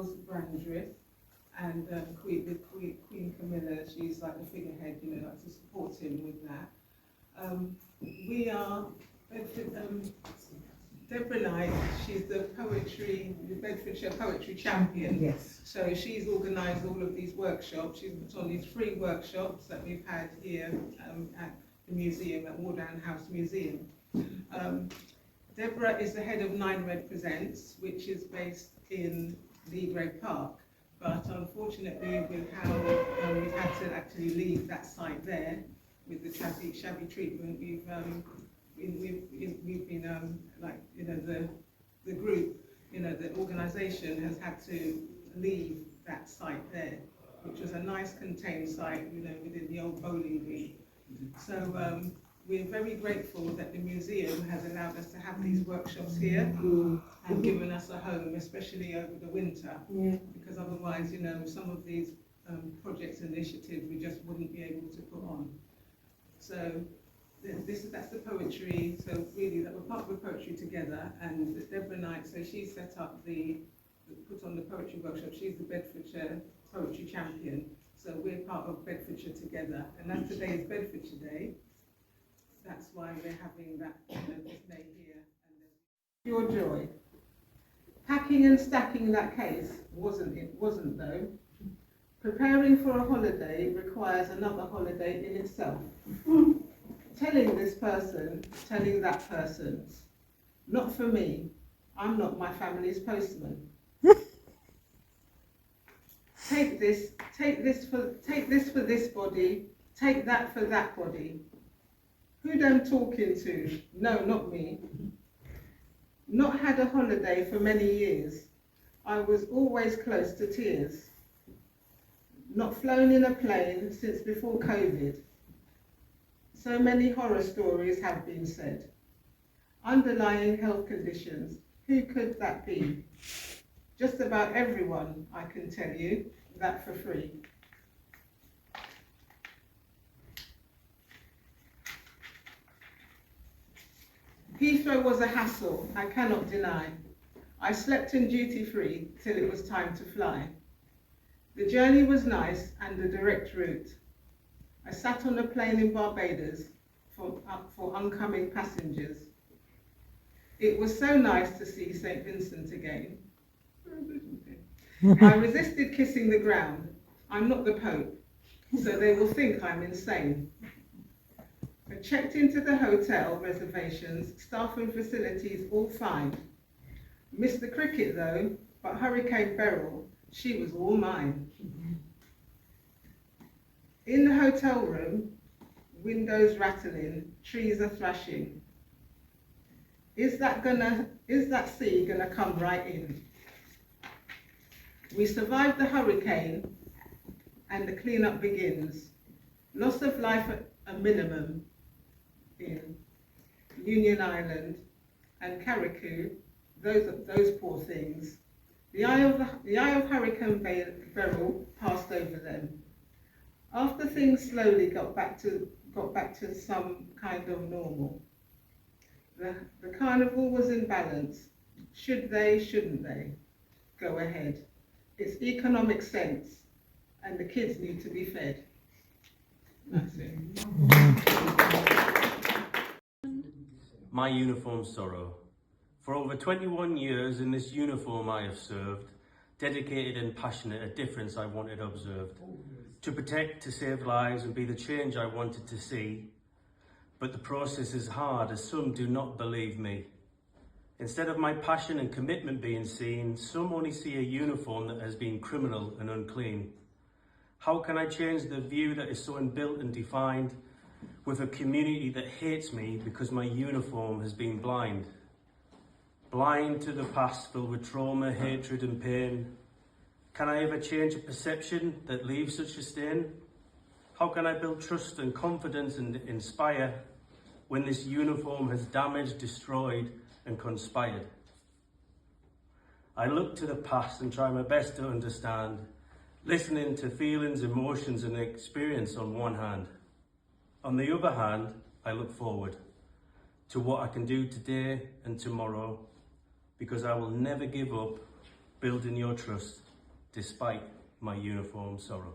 Charles Brandreth and Queen Camilla. She's like the figurehead, you know, like to support him with that. We are Debra Knight. She's the Bedfordshire poetry champion. Yes. So she's organised all of these workshops. She's put on these 3 workshops that we've had here at the museum, at Wardown House Museum. Deborah is the head of 9 Red Presents, which is based in Lead Red Park. But unfortunately, with how we've had to actually leave that site there, with the shabby treatment, we've been like, you know, the group, you know, the organisation has had to leave that site there, which was a nice contained site, you know, within the old bowling green. So we're very grateful that the museum has allowed us to have these workshops here and given us a home, especially over the winter, because otherwise, you know, some of these projects and initiatives we just wouldn't be able to put on. So that's the poetry. So really, that we're part of the poetry together. And Debra Knight, so she set up put on the poetry workshop. She's the Bedfordshire poetry champion. So we're part of Bedfordshire together. And as today is Bedfordshire Day, that's why we're having that, you know, this day here. And your joy. Packing and stacking that case wasn't though. Preparing for a holiday requires another holiday in itself. Telling this person, telling that person, not for me, I'm not my family's postman. Take this for this body, take that for that body. Who them talking to? No, not me. Not had a holiday for many years. I was always close to tears. Not flown in a plane since before COVID. So many horror stories have been said. Underlying health conditions, who could that be? Just about everyone, I can tell you, that for free. Heathrow was a hassle, I cannot deny. I slept in duty free till it was time to fly. The journey was nice and the direct route. I sat on a plane in Barbados for oncoming passengers. It was so nice to see St. Vincent again. I resisted kissing the ground. I'm not the Pope, so they will think I'm insane. I checked into the hotel reservations, staff and facilities all fine. Missed the cricket though, but Hurricane Beryl, she was all mine. In the hotel room, windows rattling, trees are thrashing. Is that sea gonna come right in? We survived the hurricane and the cleanup begins. Loss of life at a minimum in Union Island and Carriacou, those poor things. The eye of Hurricane Beryl passed over them. After things slowly got back to some kind of normal, the carnival was in balance. Should they, shouldn't they? Go ahead. It's economic sense, and the kids need to be fed. That's it. My uniform sorrow. For over 21 years in this uniform I have served, dedicated and passionate, a difference I wanted observed. To protect, to save lives and be the change I wanted to see. But the process is hard as some do not believe me. Instead of my passion and commitment being seen, some only see a uniform that has been criminal and unclean. How can I change the view that is so inbuilt and defined with a community that hates me because my uniform has been blind? Blind to the past filled with trauma, hatred and pain. Can I ever change a perception that leaves such a stain? How can I build trust and confidence and inspire when this uniform has damaged, destroyed and conspired? I look to the past and try my best to understand, listening to feelings, emotions and experience on one hand. On the other hand, I look forward to what I can do today and tomorrow, because I will never give up building your trust despite my uniform sorrow.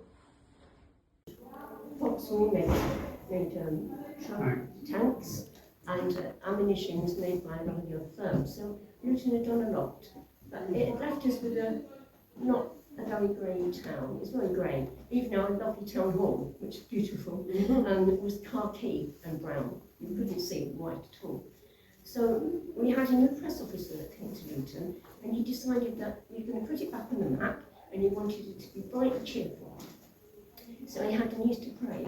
Vauxhall made tanks and ammunition was made by a lot of the other firms. So Luton had done a lot, but it left us with not a very grey town. It's very grey. Even our lovely town hall, which is beautiful, was khaki and brown. You couldn't see white at all. So we had a new press officer that came to Luton, and he decided that you're going to put it back on the map, and he wanted it to be bright and cheerful. So he had an Easter parade.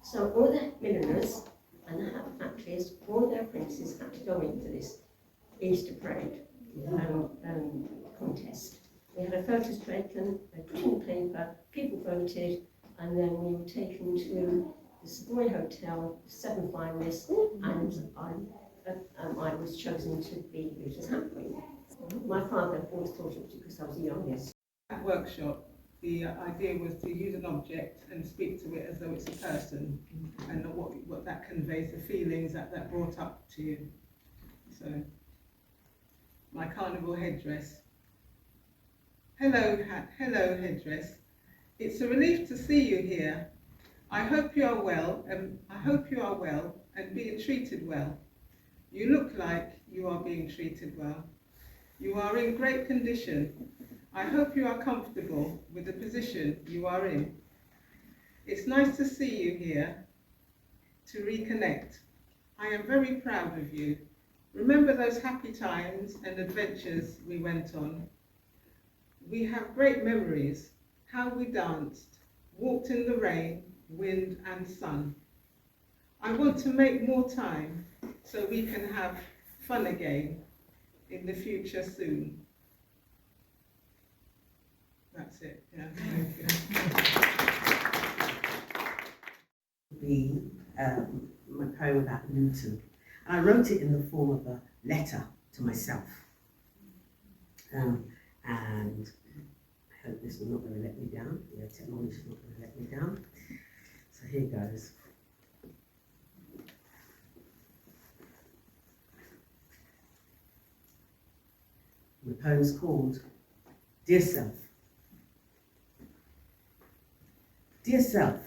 So all the milliners and the hat factories, all their apprentices had to go into this Easter parade contest. We had our photos taken, they put in the paper, people voted, and then we were taken to the Savoy Hotel, 7 finalists, and I was chosen to be Luton's Hat Queen. My father always thought it was because I was the youngest. At workshop, the idea was to use an object and speak to it as though it's a person, and what that conveys, the feelings that brought up to you. So, my carnival headdress. Hello hat, hello headdress. It's a relief to see you here. I hope you are well, and being treated well. You look like you are being treated well. You are in great condition. I hope you are comfortable with the position you are in. It's nice to see you here, to reconnect. I am very proud of you. Remember those happy times and adventures we went on. We have great memories, how we danced, walked in the rain, wind and sun. I want to make more time so we can have fun again in the future soon. That's it. Yeah, thank you. My poem about Luton. And I wrote it in the form of a letter to myself. And I hope this is not going to let me down. Yeah, technology is not going to let me down. So here goes. The poem's called Dear Self. Dear Self,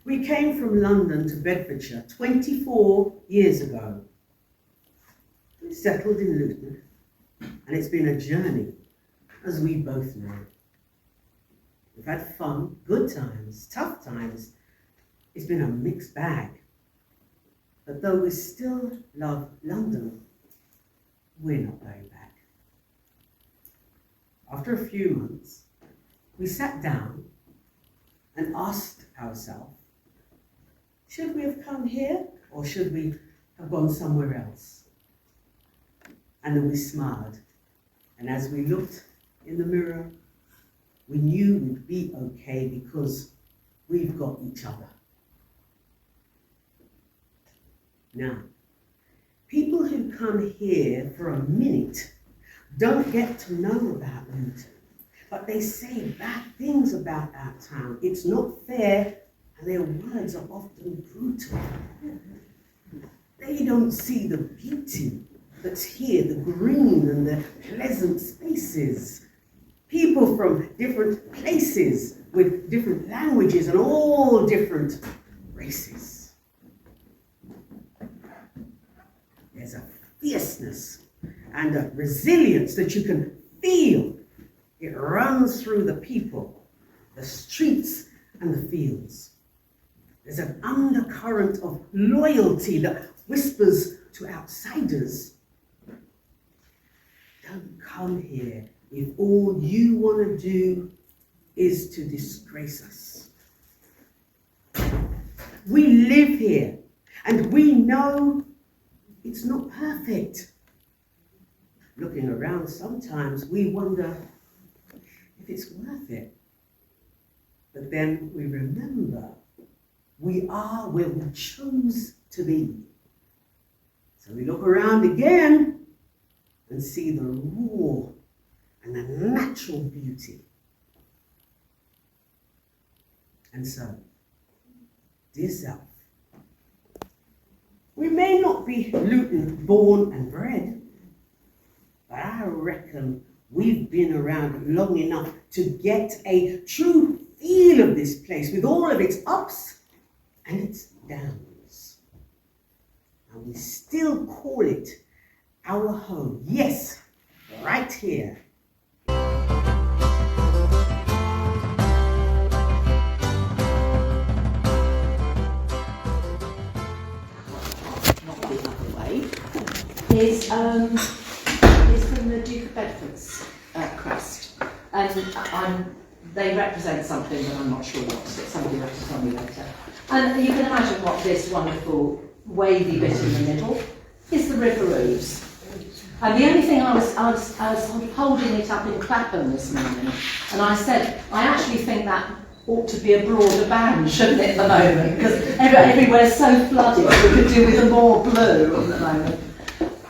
we came from London to Bedfordshire 24 years ago. We settled in Luton, and it's been a journey, as we both know. We've had fun, good times, tough times. It's been a mixed bag. But though we still love London, we're not going back. After a few months, we sat down and asked ourselves, should we have come here or should we have gone somewhere else? And then we smiled, and as we looked in the mirror, we knew we'd be okay because we've got each other. Now, people who come here for a minute don't get to know about Luton, but they say bad things about our town. It's not fair, and their words are often brutal. They don't see the beauty that's here, the green and the pleasant spaces. People from different places with different languages and all different races. There's a fierceness and a resilience that you can feel. It runs through the people, the streets and the fields. There's an undercurrent of loyalty that whispers to outsiders, don't come here if all you want to do is to disgrace us. We live here and we know it's not perfect. Looking around sometimes we wonder if it's worth it. But then we remember we are where we chose to be. So we look around again and see the raw and the natural beauty. And so, dear self, we may not be Luton born and bred, but I reckon we've been around long enough to get a true feel of this place with all of its ups and its downs. And we still call it our home. Yes, right here. Not the other way, is from the Duke of Bedford's crest. And they represent something, but I'm not sure what. Somebody will have to tell me later. And you can imagine what this wonderful wavy bit in the middle is the River Ouse. And the only thing I was sort of holding it up in Clapham this morning, and I said, I actually think that ought to be a broader band, shouldn't it, at the moment? Because everywhere's so flooded, we could do with a more blue at the moment.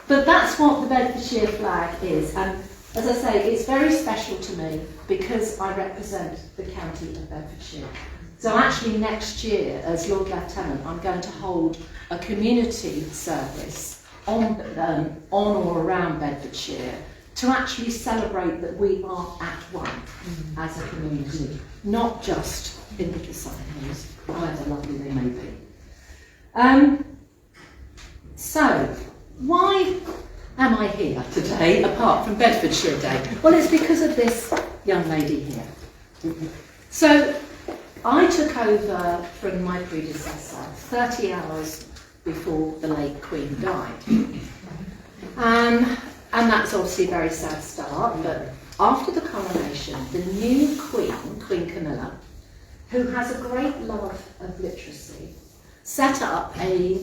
But that's what the Bedfordshire flag is. And as I say, it's very special to me because I represent the county of Bedfordshire. So actually next year, as Lord Lieutenant, I'm going to hold a community service on or around Bedfordshire to actually celebrate that we are at one as a community, not just in the Southern Hills, however lovely they may be. So, why am I here today, apart from Bedfordshire Day? Well, it's because of this young lady here. So, I took over from my predecessor 30 hours before the late Queen died. And that's obviously a very sad start, but after the coronation, the new Queen, Queen Camilla, who has a great love of literacy, set up a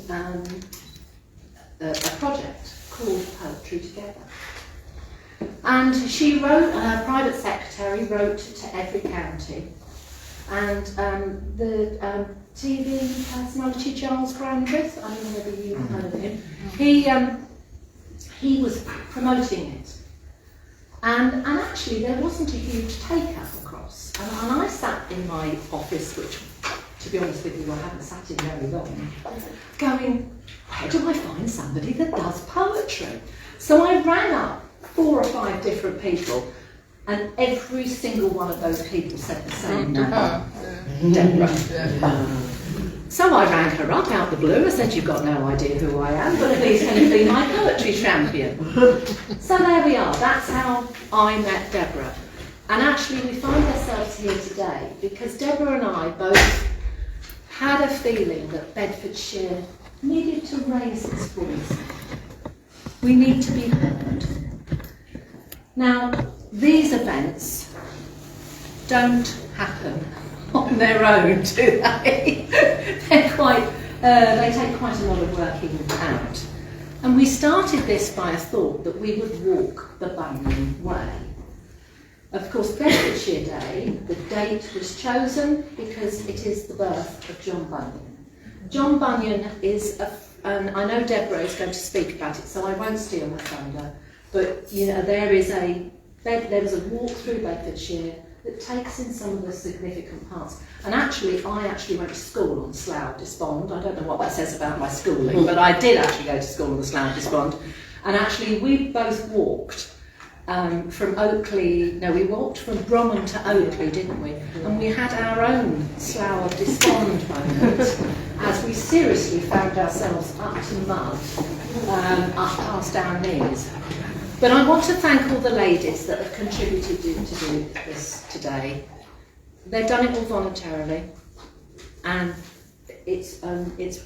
project called Poetry Together. And she wrote, her private secretary wrote to every county. And the TV personality Charles Brandreth, I don't know whether you've heard of him, he was promoting it. And actually there wasn't a huge take-up across. And I sat in my office, which, to be honest with you, I haven't sat in very long, going, where do I find somebody that does poetry? So I rang up 4 or 5 different people, and every single one of those people said the same name, Debra. So I rang her up out the blue. I said, you've got no idea who I am, but please can you be my poetry champion? So there we are. That's how I met Debra. And actually we find ourselves here today because Debra and I both had a feeling that Bedfordshire needed to raise its voice. We need to be heard. Now, these events don't happen on their own, do they? They take quite a lot of working out. And we started this by a thought that we would walk the Bunyan way. Of course, Bedfordshire Day, the date was chosen because it is the birth of John Bunyan. John Bunyan is and I know Debra is going to speak about it, so I won't steal her thunder, but you know, there was a walk through Bedfordshire that takes in some of the significant parts. And actually, I went to school on Slough Despond. I don't know what that says about my schooling, but I did actually go to school on the Slough Despond. And actually, we both walked from Oakley, no, we walked from Bromham to Oakley, didn't we? And we had our own Slough Despond moment as we seriously found ourselves up to mud, up past our knees. But I want to thank all the ladies that have contributed to do this today. They've done it all voluntarily, and it's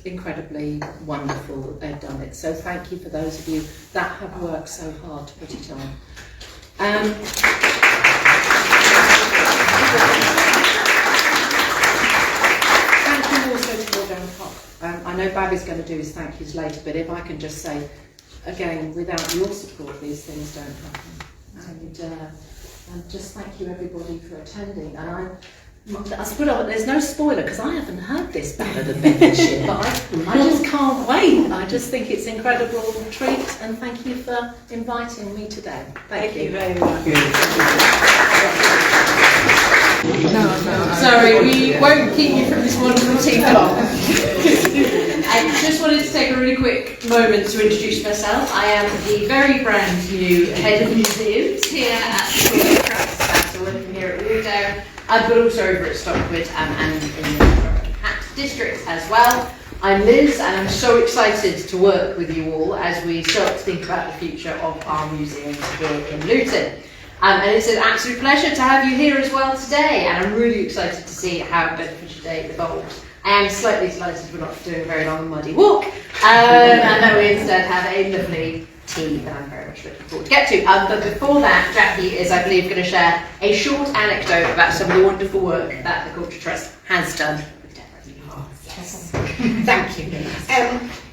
incredibly wonderful that they've done it. So thank you for those of you that have worked so hard to put it on. Thank you also to Wardown House. I know Bav is going to do his thank yous later, but if I can just say, again, without your support, these things don't happen. And just thank you everybody for attending. And there's no spoiler because I haven't heard this Ballad of Bedfordshire, but I just can't wait. I just think it's an incredible treat, and thank you for inviting me today. Thank you very much. No. Sorry, we won't keep you from this wonderful tea long. I just wanted to take a really quick moment to introduce myself. I am the very brand new head of museums here at the Royal Trust, so working here at Wardown, but also over at Stockwood and in the Hat district as well. I'm Liz, and I'm so excited to work with you all as we start to think about the future of our museums here in Luton. And it's an absolute pleasure to have you here as well today, and I'm really excited to see how Bedfordshire Day evolves. I am slightly delighted we're not doing a very long and muddy walk, and that we instead have a lovely tea that I'm very much looking forward to get to. But before that, Jackie is, I believe, going to share a short anecdote about some of the wonderful work that the Culture Trust has done. Yes. Thank you.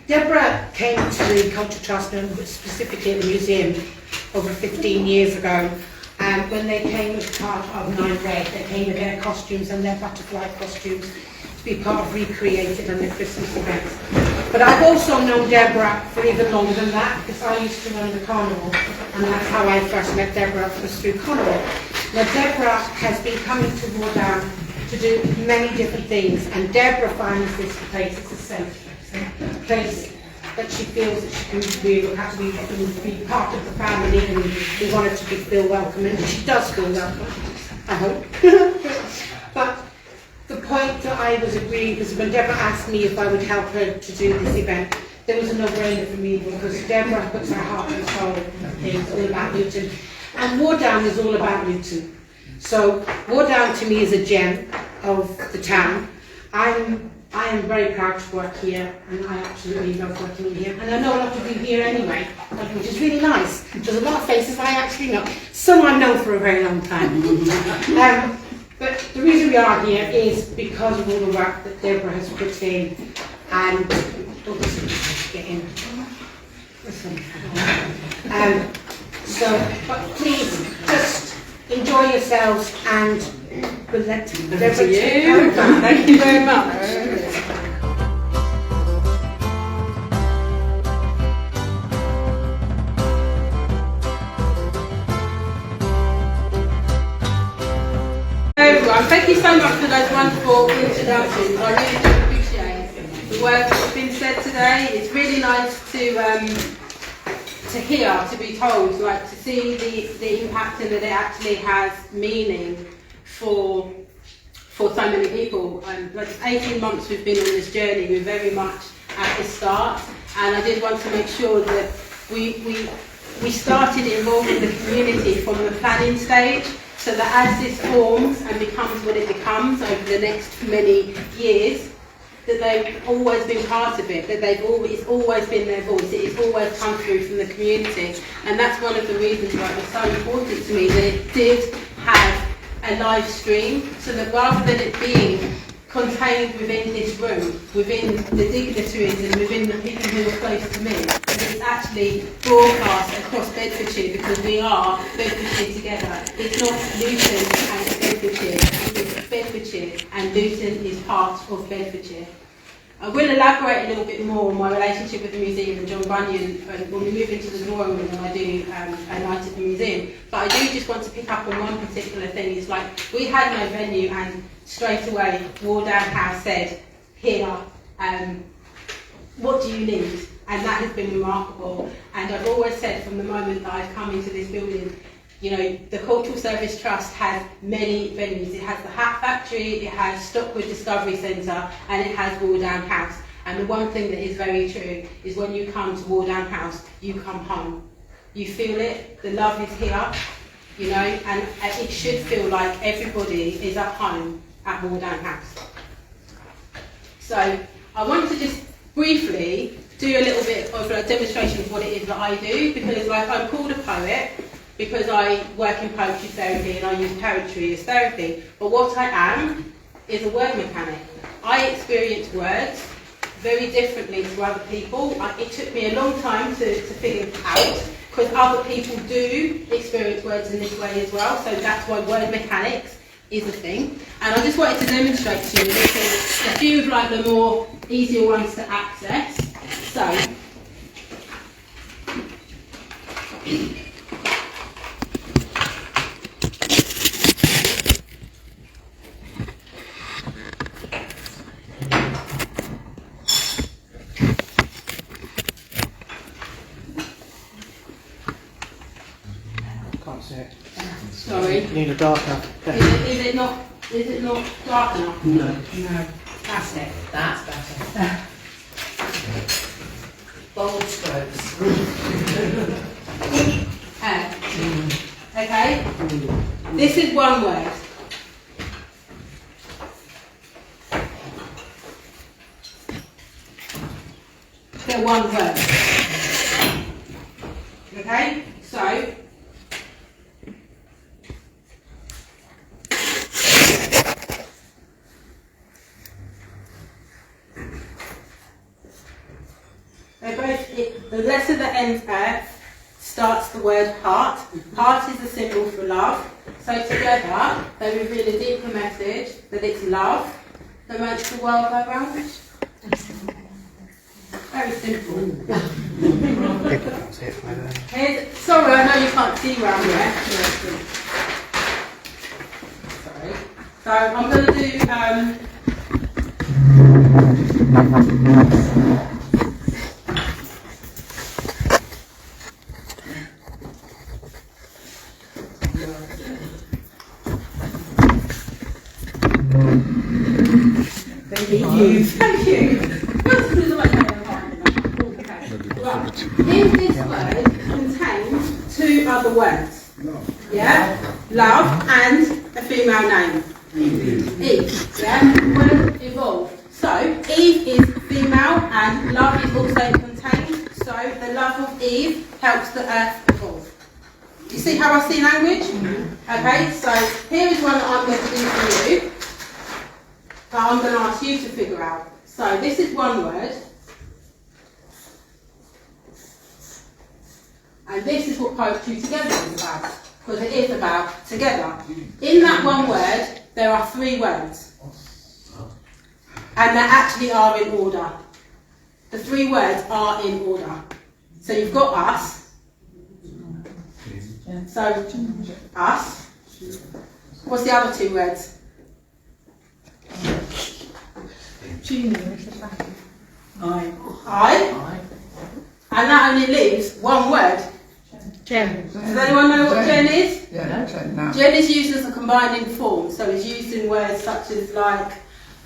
Debra came to the Culture Trust and specifically the museum over 15 years ago. And when they came as part of 9 Red, they came with their costumes and their butterfly costumes to be part of Recreated and the Christmas events. But I've also known Debra for even longer than that, because I used to run the carnival, and that's how I first met Debra, was through carnival. Now Debra has been coming to Wardown to do many different things, and Debra finds this place as a safe place that she feels that she can be part of the family, and we want her to feel welcome, and she does feel welcome, I hope. But the point that I was agreeing was when Debra asked me if I would help her to do this event, there was a no-brainer for me, because Debra puts her heart and soul in things all about Luton, and Wardown is all about Luton. So Wardown to me is a gem of the town. I am very proud to work here, and I absolutely love working here. And I know a lot of you here anyway, which is really nice. There's a lot of faces I actually know. Some I've known for a very long time. But the reason we are here is because of all the work that Debra has put in, and get in. But please just enjoy yourselves, and we'll let Debra take over. Thank you very much. Everyone, thank you so much for those wonderful introductions. I really do appreciate the work that's been said today. It's really nice to hear, to be told, like to see the impact, and that it actually has meaning for so many people. Like 18 months we've been on this journey. We're very much at the start, and I did want to make sure that we started involving the community from the planning stage, so that as this forms and becomes what it becomes over the next many years, that they've always been part of it, that it's always been their voice, it has always come through from the community. And that's one of the reasons why it was so important to me that it did have a live stream, so that rather than it being contained within this room, within the dignitaries and within the people who are close to me, that it's actually broadcast across Bedfordshire, because we are Bedfordshire together. It's not Luton and Bedfordshire, it's Bedfordshire, and Luton is part of Bedfordshire. I will elaborate a little bit more on my relationship with the museum and John Bunyan when we move into the drawing room and I do a night at the museum. But I do just want to pick up on one particular thing. It's like, we had no venue, and straight away Wardown House said, here, what do you need? And that has been remarkable. And I've always said from the moment that I've come into this building, you know, the Cultural Service Trust has many venues. It has the Hat Factory, it has Stockwood Discovery Centre, and it has Wardown House. And the one thing that is very true is when you come to Wardown House, you come home. You feel it, the love is here, you know, and it should feel like everybody is at home at Wardown House. So I wanted to just briefly do a little bit of a demonstration of what it is that I do, because like I'm called a poet, because I work in poetry therapy and I use poetry as therapy. But what I am is a word mechanic. I experience words very differently to other people. It took me a long time to figure it out, because other people do experience words in this way as well. So that's why word mechanics is a thing. And I just wanted to demonstrate to you a few of like the more easier ones to access. So need a darker. Is it not dark enough? No. No. That's it. That's better. Bold strokes. Okay? This is one word. They're one word. Okay? So, they're both, the letter that ends F starts the word heart. Heart is a symbol for love. So together, they reveal a deeper message that it's love that makes the world go round. Very simple. Sorry, I know you can't see round there. Sorry. So I'm going to do. Thank you. Right. In this word contains two other words. Yeah? Love and a female name. Eve. Yeah? Word evolved. So Eve is female and love is also contained. So the love of Eve helps the earth evolve. You see how I see language? Okay, so here is one that I'm going to do for you. That I'm going to ask you to figure out. So this is one word. And this is what Poetry Together is about. Because it is about together. In that one word, there are three words. And they actually are in order. The three words are in order. So you've got us. So, us. What's the other two words? I. And that only leaves one word. Jen. Does anyone know what Jen is? Yeah, Jen, no. Jen is used as a combining form, so it's used in words such as like,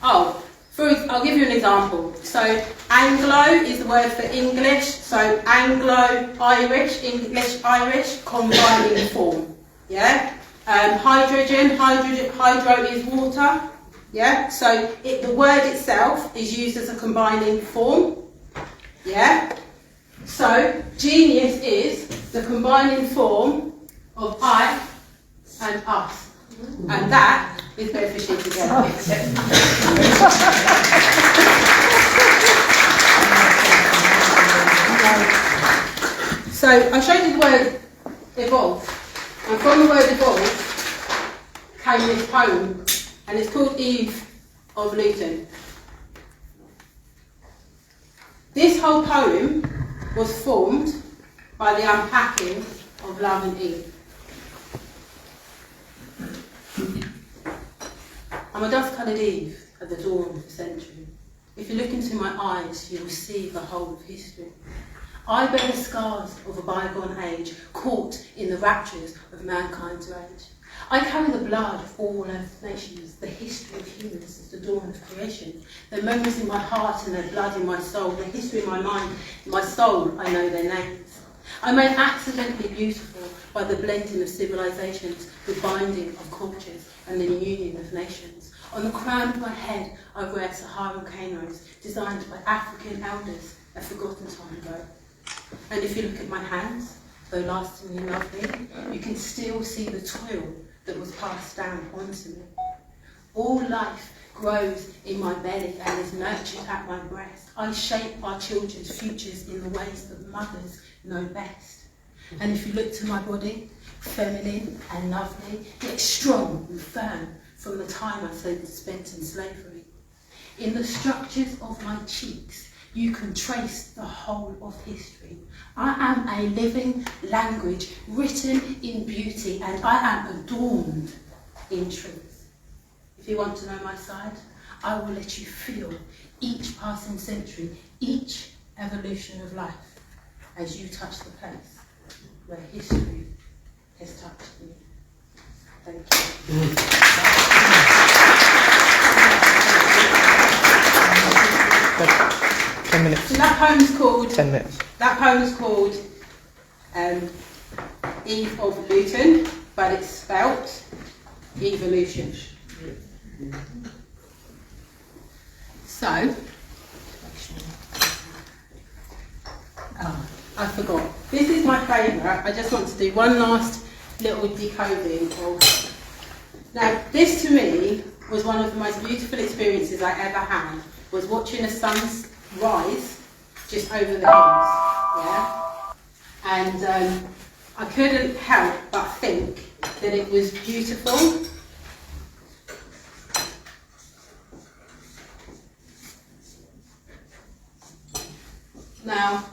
I'll give you an example. So Anglo is the word for English, so Anglo-Irish, English-Irish, combining form. Yeah? Hydrogen, hydro is water. Yeah? So the word itself is used as a combining form. Yeah? So genius is the combining form of I and us. And that is Bedfordshire Together. So I showed you the word evolve. And from the word evolve came this poem. And it's called Eve of Luton. This whole poem was formed by the unpacking of love and Eve. I'm a dust-coloured Eve at the dawn of the century. If you look into my eyes, you will see the whole of history. I bear the scars of a bygone age, caught in the raptures of mankind's rage. I carry the blood of all earth's nations, the history of humans since the dawn of creation. Their memories in my heart and their blood in my soul, their history in my mind, in my soul, I know their names. I'm made accidentally beautiful by the blending of civilizations, the binding of cultures, and the union of nations. On the crown of my head, I wear Saharan canos, designed by African elders a forgotten time ago. And if you look at my hands, though lastingly lovely, you can still see the toil that was passed down onto me. All life grows in my belly and is nurtured at my breast. I shape our children's futures in the ways that mothers know best. And if you look to my body, feminine and lovely, yet strong and firm from the time I spent in slavery. In the structures of my cheeks, you can trace the whole of history. I am a living language written in beauty, and I am adorned in truth. If you want to know my side, I will let you feel each passing century, each evolution of life, as you touch the place where history has touched me. Thank you. 10 minutes. So that poem's called. 10 minutes. That poem's called Eve of Luton, but it's spelt evolution. So, I forgot. This is my favourite. I just want to do one last little decoding of. Now, this to me was one of the most beautiful experiences I ever had. Was watching the sun rise just over the hills. Yeah. And I couldn't help but think that it was beautiful. Now,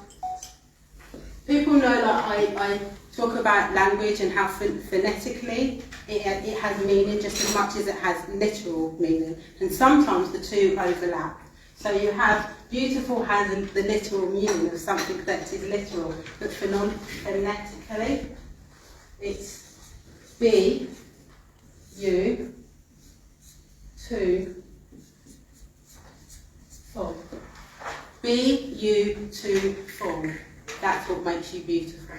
people know that I talk about language and how phonetically it has meaning just as much as it has literal meaning, and sometimes the two overlap. So you have beautiful has the literal meaning of something that is literal, but phonetically it's B, U, 2, 4. B, U, 2, 4. That's what makes you beautiful.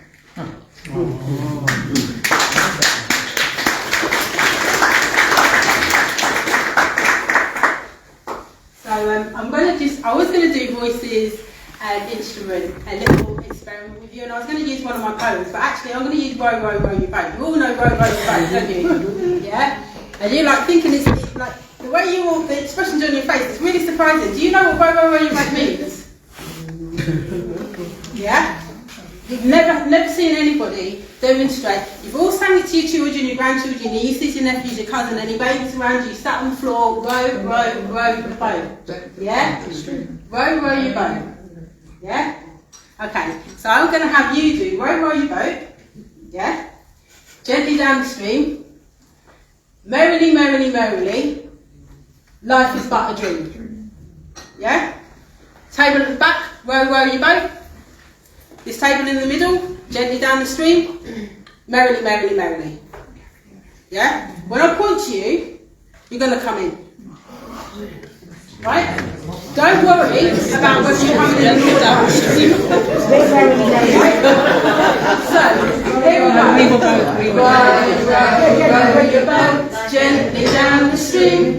So I was going to do voices and instrument, a little experiment with you, and I was going to use one of my poems, but actually I'm going to use Row, Row, Row Your Boat. You all know Row, Row Your Boat, don't you? Yeah? And you're like thinking it's like, the way you all, the expressions on your face, it's really surprising. Do you know what Row, Row, Row Your Boat means? Yeah? You've never seen anybody demonstrate. You've all sang it to your children, your grandchildren, your nieces, your nephews, your cousin, any babies around you, sat on the floor, row, row, row your boat. Yeah? Row, row your boat. Yeah? Okay, so I'm going to have you do row, row your boat. Yeah? Gently down the stream. Merrily, merrily, merrily. Life is but a dream. Yeah? Table at the back, row, row your boat. This table in the middle, gently down the stream, merrily, merrily, merrily. Yeah? When I point to you, you're going to come in. Right? Don't worry about whether you're coming in or not. So, here we go. Row your boat gently down the stream.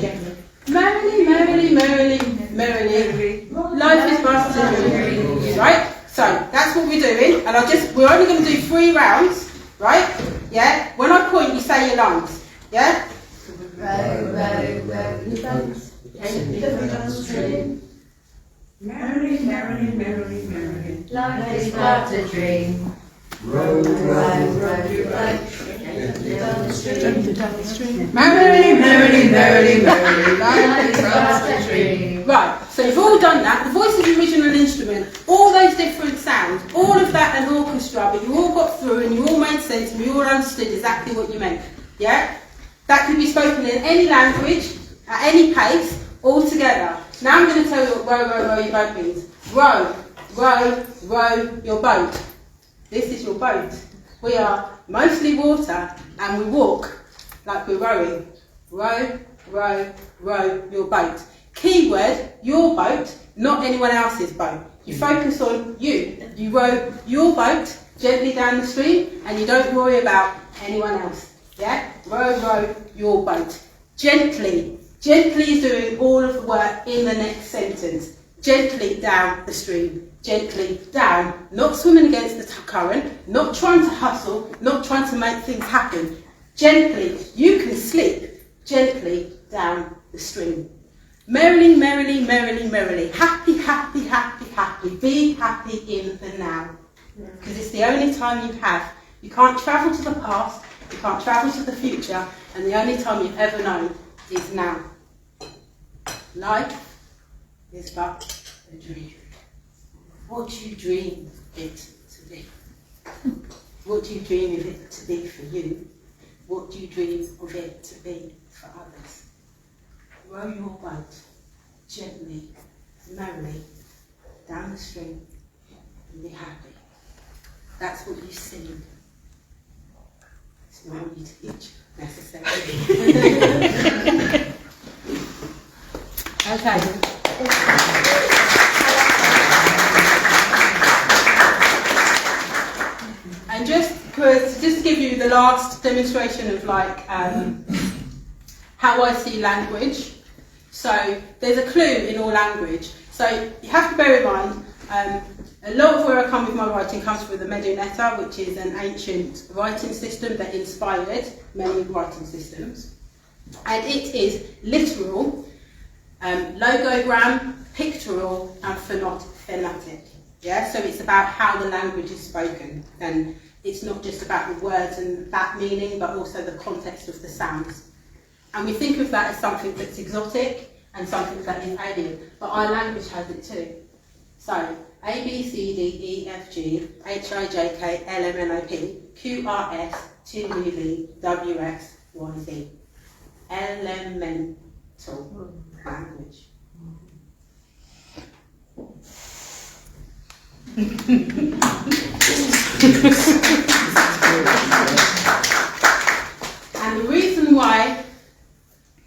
Merrily, merrily, merrily, merrily. Life is but a dream. Right? So that's what we're doing, and we're only going to do 3 rounds, right? Yeah? When I point, you say your lines. Yeah? Row, row, row your boat, gently down the stream. Merrily, merrily, merrily, merrily. Life is but a dream. Row, row, row your boat, gently down the stream. Merrily, merrily, merrily, merrily. Life is but a dream. Right, so you've all done that. The voice is the original instrument. All those different sounds, all of that an orchestra, but you all got through and you all made sense and you all understood exactly what you meant. Yeah? That can be spoken in any language, at any pace, all together. Now I'm going to tell you what row, row, row your boat means. Row, row, row your boat. This is your boat. We are mostly water and we walk like we're rowing. Row, row, row your boat. Keyword, your boat, not anyone else's boat. You focus on you. You row your boat gently down the stream and you don't worry about anyone else. Yeah? Row, row your boat. Gently. Gently is doing all of the work in the next sentence. Gently down the stream. Gently down. Not swimming against the current. Not trying to hustle. Not trying to make things happen. Gently. You can slip. Gently down the stream. Merrily, merrily, merrily, merrily. Happy, happy, happy, happy. Be happy in the now. Because it's the only time you have. You can't travel to the past, you can't travel to the future, and the only time you've ever known is now. Life is but a dream. What do you dream it to be? What do you dream of it to be for you? What do you dream of it to be for others? Row your boat gently, merrily, down the stream and be happy. That's what you sing. It's not what you teach, necessarily. Okay. And just to give you the last demonstration of like how I see language. So there's a clue in all language. So you have to bear in mind, a lot of where I come with my writing comes from the Medunetta, which is an ancient writing system that inspired many writing systems. And it is literal, logogram, pictorial, and phonetic. Yeah, so it's about how the language is spoken, and it's not just about the words and that meaning, but also the context of the sounds. And we think of that as something that's exotic and something that is alien, but our language has it too. So, A, B, C, D, E, F, G, H, I, J, K, L, M, N, O, P, Q, R, S, T, U, V, W, X, Y, Z. Elemental language. And the reason why,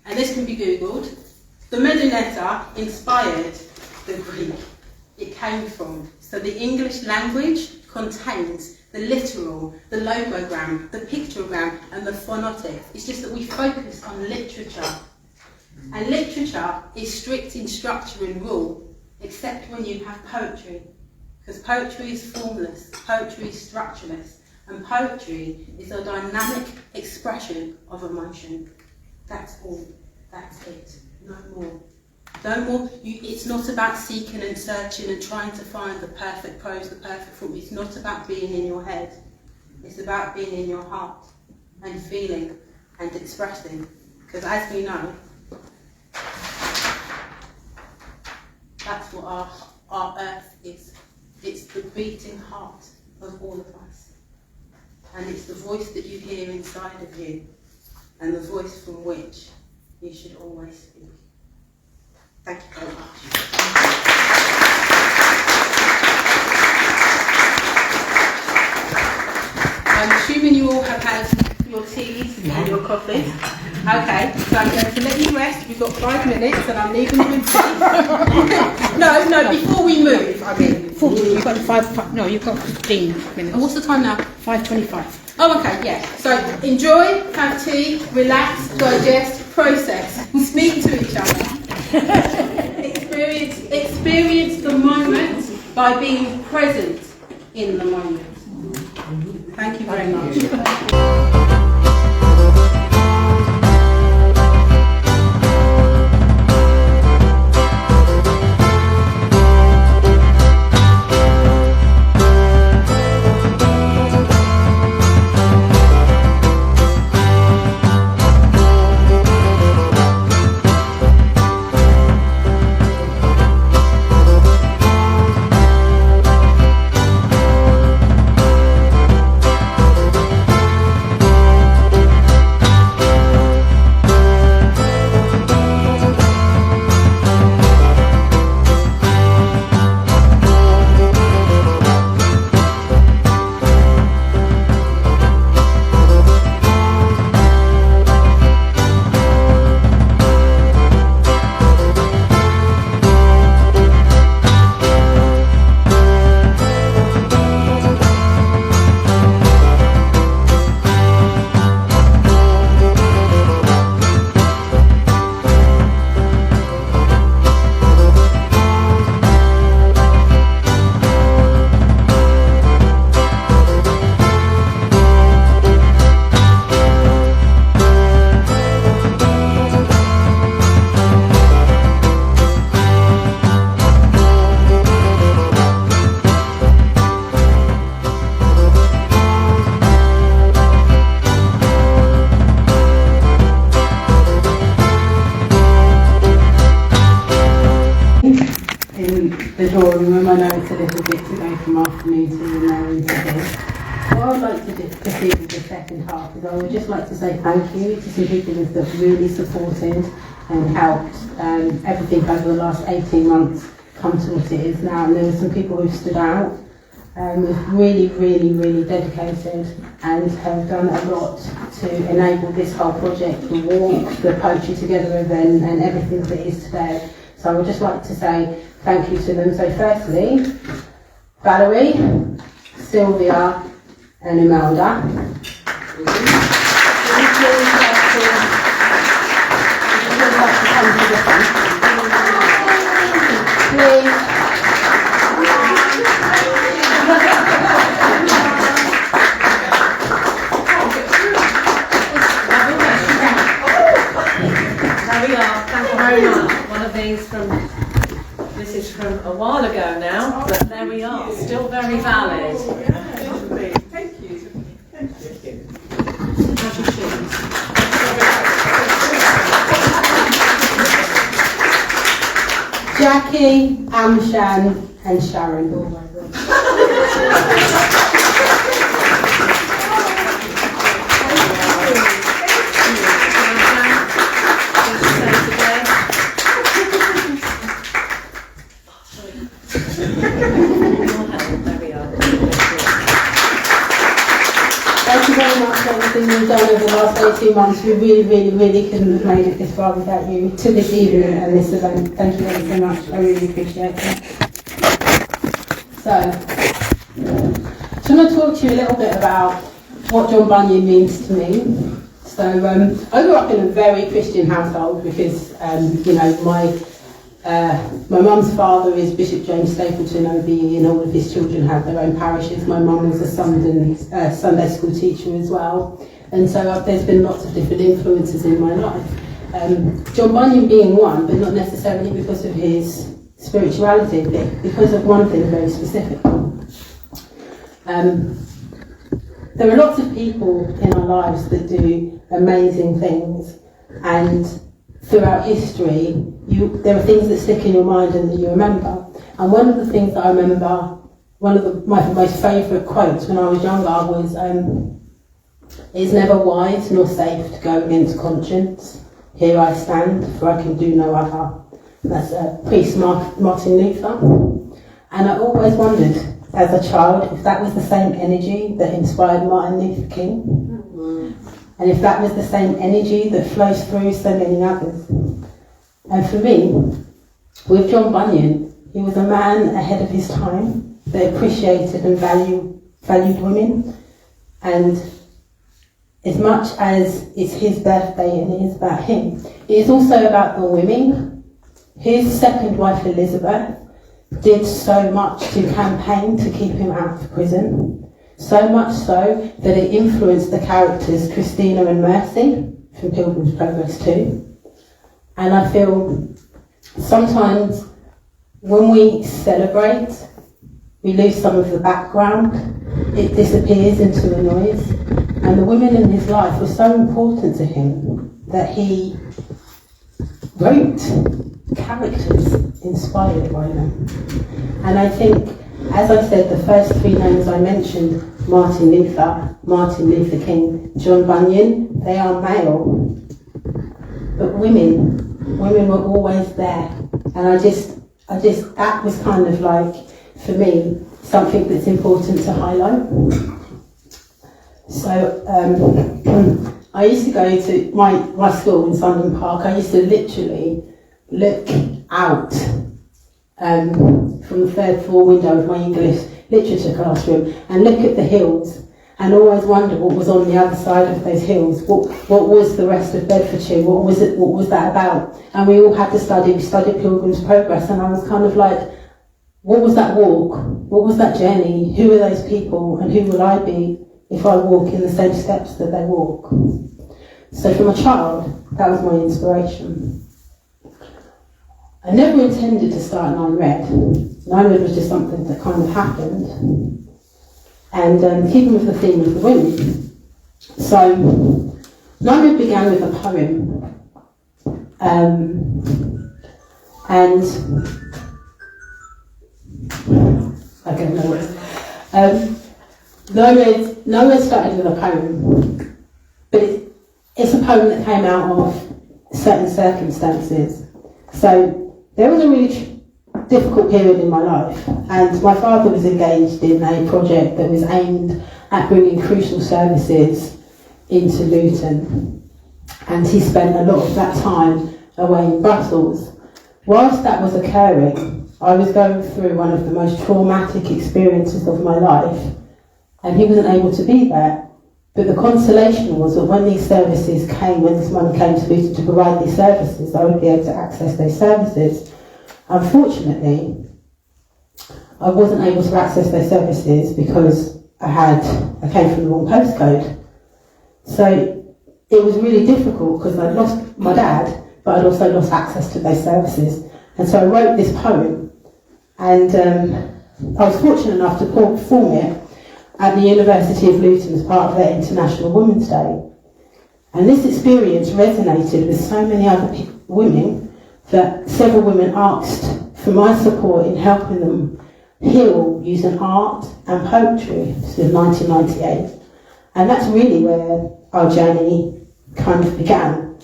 and this can be googled, the Medunetta inspired the Greek it came from. So the English language contains the literal, the logogram, the pictogram, and the phonetic. It's just that we focus on literature. And literature is strict in structure and rule, except when you have poetry. Because poetry is formless, poetry is structureless, and poetry is a dynamic expression of emotion. That's all. That's it. No more. No more. It's not about seeking and searching and trying to find the perfect prose, the perfect form. It's not about being in your head. It's about being in your heart and feeling and expressing. Because as we know, that's what our earth is. It's the beating heart of all of us. And it's the voice that you hear inside of you, and the voice from which you should always speak. Thank you very much. I'm assuming you all have had your teas and your coffees. Okay, so I'm going to let you rest. We've got 5 minutes and I'm leaving you with tea. No, before we move, I mean. 40, you've got 15 minutes. And what's the time now? 5:25. Oh, okay, yeah. So enjoy, have tea, relax, digest, process, speak to each other. Experience the moment by being present in the moment. Thank you very much. The drawing room. I know it's a little bit to go from afternoon to now into this. What I'd like to do this evening, the second half, is I would just like to say thank you to some people that have really supported and helped everything over the last 18 months come to what it is now. And there were some people who've stood out is really, really, really dedicated and have done a lot to enable this whole project, the walk, the Poetry Together event and everything that is today. So I would just like to say thank you to them. So firstly, Valerie, Sylvia and Imelda. Please. There we are. Thank you very much. One of these this is from a while ago now, but there we are. Still very valid. Thank you. Thank you. How's your shoes? Jackie, Amshan and Sharon. Oh my God. Thank you very much for everything you've done over the last 18 months. We really couldn't have made it this far without you, to this evening and this event. Thank you very so much. I really appreciate it. So, I'm going to talk to you a little bit about what John Bunyan means to me. So, I grew up in a very Christian household because, my mum's father is Bishop James Stapleton OBE and all of his children have their own parishes. My mum was a Sunday school teacher as well. And so there's been lots of different influences in my life. John Bunyan being one, but not necessarily because of his spirituality, but because of one thing very specific. There are lots of people in our lives that do amazing things, and throughout history, there are things that stick in your mind and that you remember. And one of the things that I remember, one of my most favourite quotes when I was younger was, "It's never wise nor safe to go against conscience. Here I stand, for I can do no other." That's priest Martin Luther. And I always wondered, as a child, if that was the same energy that inspired Martin Luther King. And if that was the same energy that flows through so many others. And for me, with John Bunyan, he was a man ahead of his time that appreciated and valued women. And as much as it's his birthday and it is about him, it is also about the women. His second wife, Elizabeth, did so much to campaign to keep him out of prison. So much so that it influenced the characters Christina and Mercy from Pilgrim's Progress 2. And I feel sometimes when we celebrate, we lose some of the background. It disappears into the noise. And the women in his life were so important to him that he wrote characters inspired by them. And I think, as I said, the first three names I mentioned, Martin Luther King, John Bunyan, they are male. But women were always there. And I just, that was kind of like, for me, something that's important to highlight. So, I used to go to my school in Sundon Park. I used to literally look out from the third floor window of my English literature classroom and look at the hills and always wonder what was on the other side of those hills. What was the rest of Bedfordshire? What was that about? And we all had to study. We studied Pilgrim's Progress, and I was kind of like, what was that walk? What was that journey? Who are those people? And who will I be if I walk in the same steps that they walk? So from a child, that was my inspiration. I never intended to start Nine Red. Nine Red was just something that kind of happened. And keeping with the theme of the women. So, Nine Red began with a poem. And I don't know what. Nine Red started with a poem. But it's a poem that came out of certain circumstances. So, there was a really difficult period in my life, and my father was engaged in a project that was aimed at bringing crucial services into Luton, and he spent a lot of that time away in Brussels. Whilst that was occurring, I was going through one of the most traumatic experiences of my life, and he wasn't able to be there. But the consolation was that when these services came, when this money came to Luton to provide these services, I would be able to access those services. Unfortunately, I wasn't able to access those services because I came from the wrong postcode. So it was really difficult because I'd lost my dad, but I'd also lost access to those services. And so I wrote this poem, and I was fortunate enough to perform it at the University of Luton as part of their International Women's Day. And this experience resonated with so many other women that several women asked for my support in helping them heal using art and poetry. This was 1998. And that's really where our journey kind of began.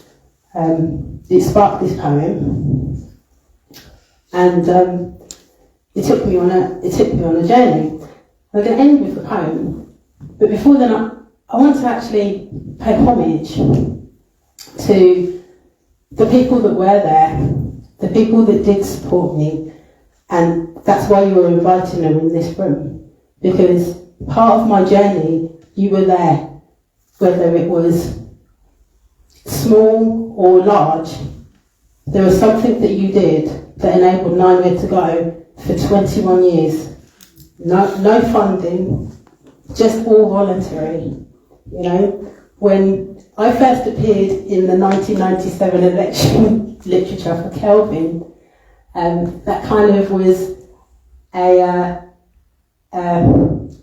It sparked this poem, and it took me on a journey. I'm going to end with the poem, but before then I want to actually pay homage to the people that were there, the people that did support me, and that's why you were inviting them in this room, because part of my journey, you were there, whether it was small or large. There was something that you did that enabled Nine to go for 21 years. No funding, just all voluntary. You know, when I first appeared in the 1997 election literature for Kelvin, that kind of was an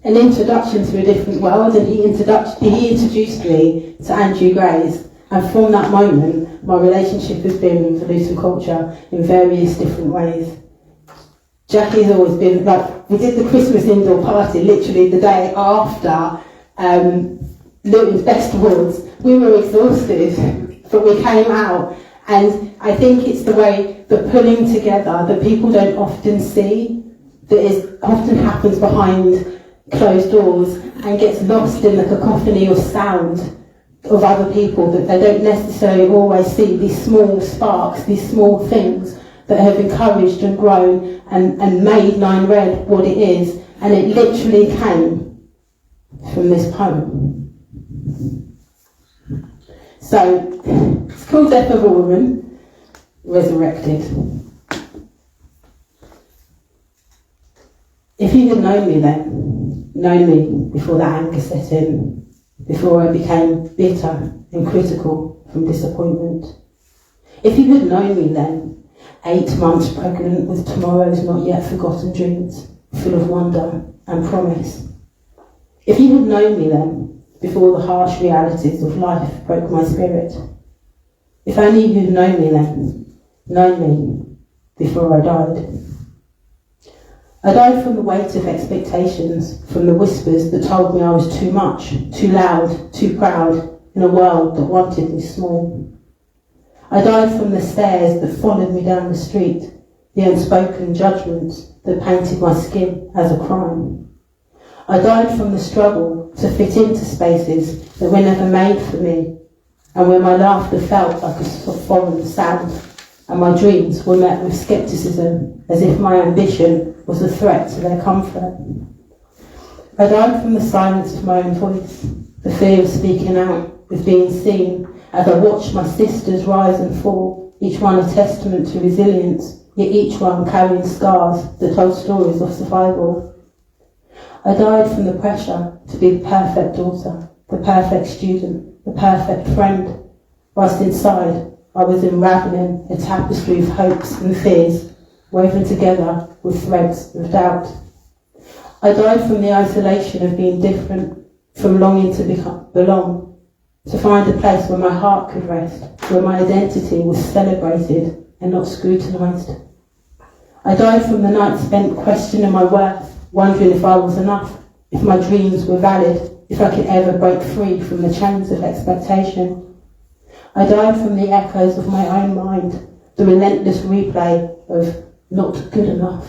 introduction to a different world, and he introduced me to Andrew Gray's, and from that moment my relationship has been with the Luton culture in various different ways. Jackie's always been, like, we did the Christmas indoor party literally the day after Luton's Best Awards. We were exhausted, but we came out, and I think it's the way that pulling together that people don't often see, that often happens behind closed doors and gets lost in the cacophony of sound of other people, that they don't necessarily always see these small sparks, these small things that have encouraged and grown and made Nine Red what it is, and it literally came from this poem. So, it's called Death of a Woman, Resurrected. If you had known me then, known me before that anger set in, before I became bitter and critical from disappointment, if you had known me then, 8 months pregnant with tomorrow's not yet forgotten dreams, full of wonder and promise. If you had known me then, before the harsh realities of life broke my spirit. If only you had known me then, known me before I died. I died from the weight of expectations, from the whispers that told me I was too much, too loud, too proud, in a world that wanted me small. I died from the stares that followed me down the street, the unspoken judgments that painted my skin as a crime. I died from the struggle to fit into spaces that were never made for me, and where my laughter felt like a foreign sound, and my dreams were met with scepticism, as if my ambition was a threat to their comfort. I died from the silence of my own voice, the fear of speaking out, of being seen, as I watched my sisters rise and fall, each one a testament to resilience, yet each one carrying scars that told stories of survival. I died from the pressure to be the perfect daughter, the perfect student, the perfect friend, whilst inside I was unravelling a tapestry of hopes and fears, woven together with threads of doubt. I died from the isolation of being different, from longing to belong, to find a place where my heart could rest, where my identity was celebrated and not scrutinised. I died from the night spent questioning my worth, wondering if I was enough, if my dreams were valid, if I could ever break free from the chains of expectation. I died from the echoes of my own mind, the relentless replay of not good enough.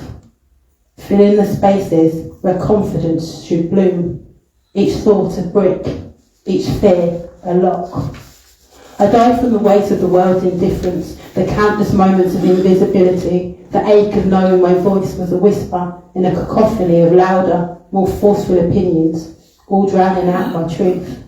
Fill in the spaces where confidence should bloom, each thought a brick, each fear a lock. I died from the weight of the world's indifference, the countless moments of invisibility, the ache of knowing my voice was a whisper in a cacophony of louder, more forceful opinions, all drowning out my truth.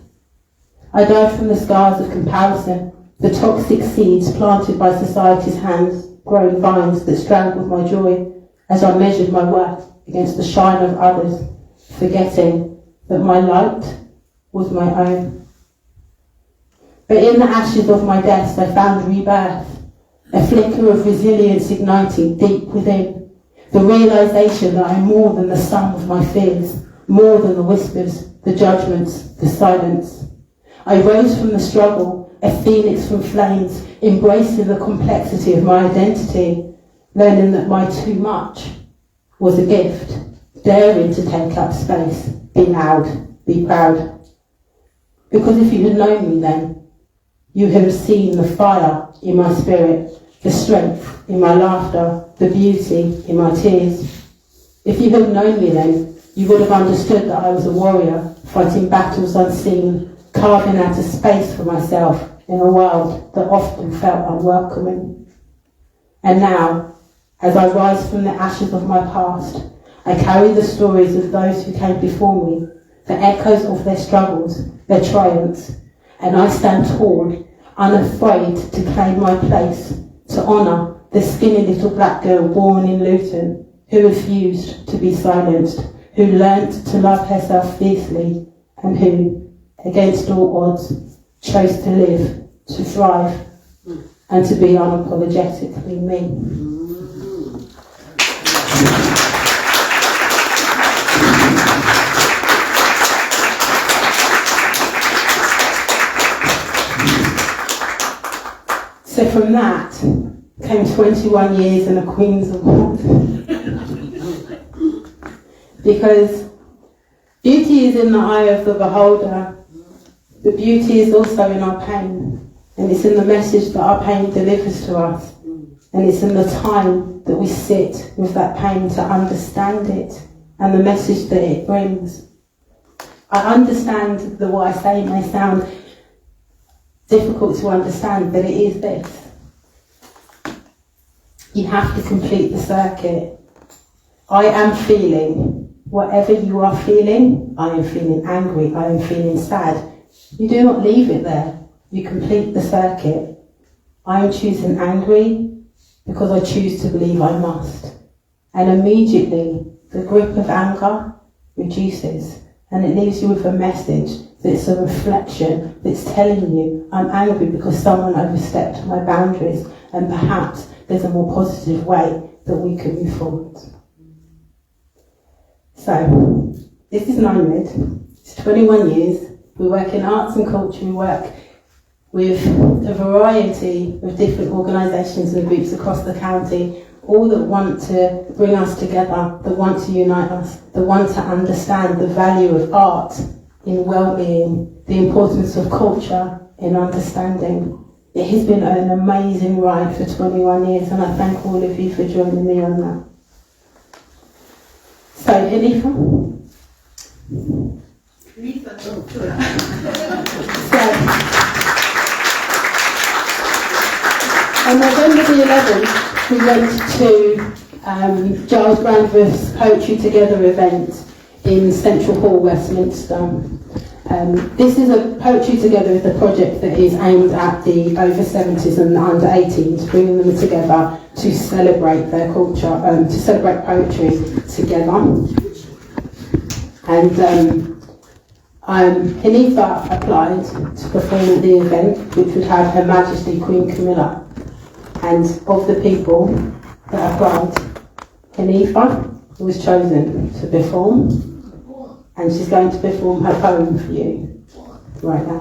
I died from the scars of comparison, the toxic seeds planted by society's hands, growing vines that strangled my joy as I measured my worth against the shine of others, forgetting that my light was my own. But in the ashes of my deaths I found rebirth, a flicker of resilience igniting deep within, the realisation that I'm more than the sum of my fears, more than the whispers, the judgments, the silence. I rose from the struggle, a phoenix from flames, embracing the complexity of my identity, learning that my too much was a gift, daring to take up space, be loud, be proud. Because if you had known me then, you have seen the fire in my spirit, the strength in my laughter, the beauty in my tears. If you had known me then, you would have understood that I was a warrior, fighting battles unseen, carving out a space for myself in a world that often felt unwelcoming. And now, as I rise from the ashes of my past, I carry the stories of those who came before me, the echoes of their struggles, their triumphs, and I stand tall, unafraid to claim my place, to honour the skinny little black girl born in Luton, who refused to be silenced, who learnt to love herself fiercely, and who, against all odds, chose to live, to thrive, and to be unapologetically me. So from that came 21 years and a Queen's Award. Because beauty is in the eye of the beholder, but beauty is also in our pain, and it's in the message that our pain delivers to us, and it's in the time that we sit with that pain to understand it and the message that it brings. I understand that what I say may sound difficult to understand, but it is this. You have to complete the circuit. I am feeling whatever you are feeling. I am feeling angry, I am feeling sad. You do not leave it there. You complete the circuit. I am choosing angry because I choose to believe I must. And immediately the grip of anger reduces, and it leaves you with a message that's a reflection that's telling you I'm angry because someone overstepped my boundaries, and perhaps there's a more positive way that we can move forward. So, this is Nomad. It's 21 years. We work in arts and culture. We work with a variety of different organisations and groups across the county, all that want to bring us together, that want to unite us, that want to understand the value of art in well-being, the importance of culture in understanding. It has been an amazing ride for 21 years, and I thank all of you for joining me on that. So, Hanifa? On November the 11th, we went to Giles Brandreth's Poetry Together event in Central Hall, Westminster. This is a Poetry Together is the project that is aimed at the over 70s and the under 18s, bringing them together to celebrate their culture, to celebrate poetry together. And Hanifa applied to perform at the event, which would have Her Majesty Queen Camilla. And of the people that applied, Hanifa was chosen to perform, and she's going to perform her poem for you right now.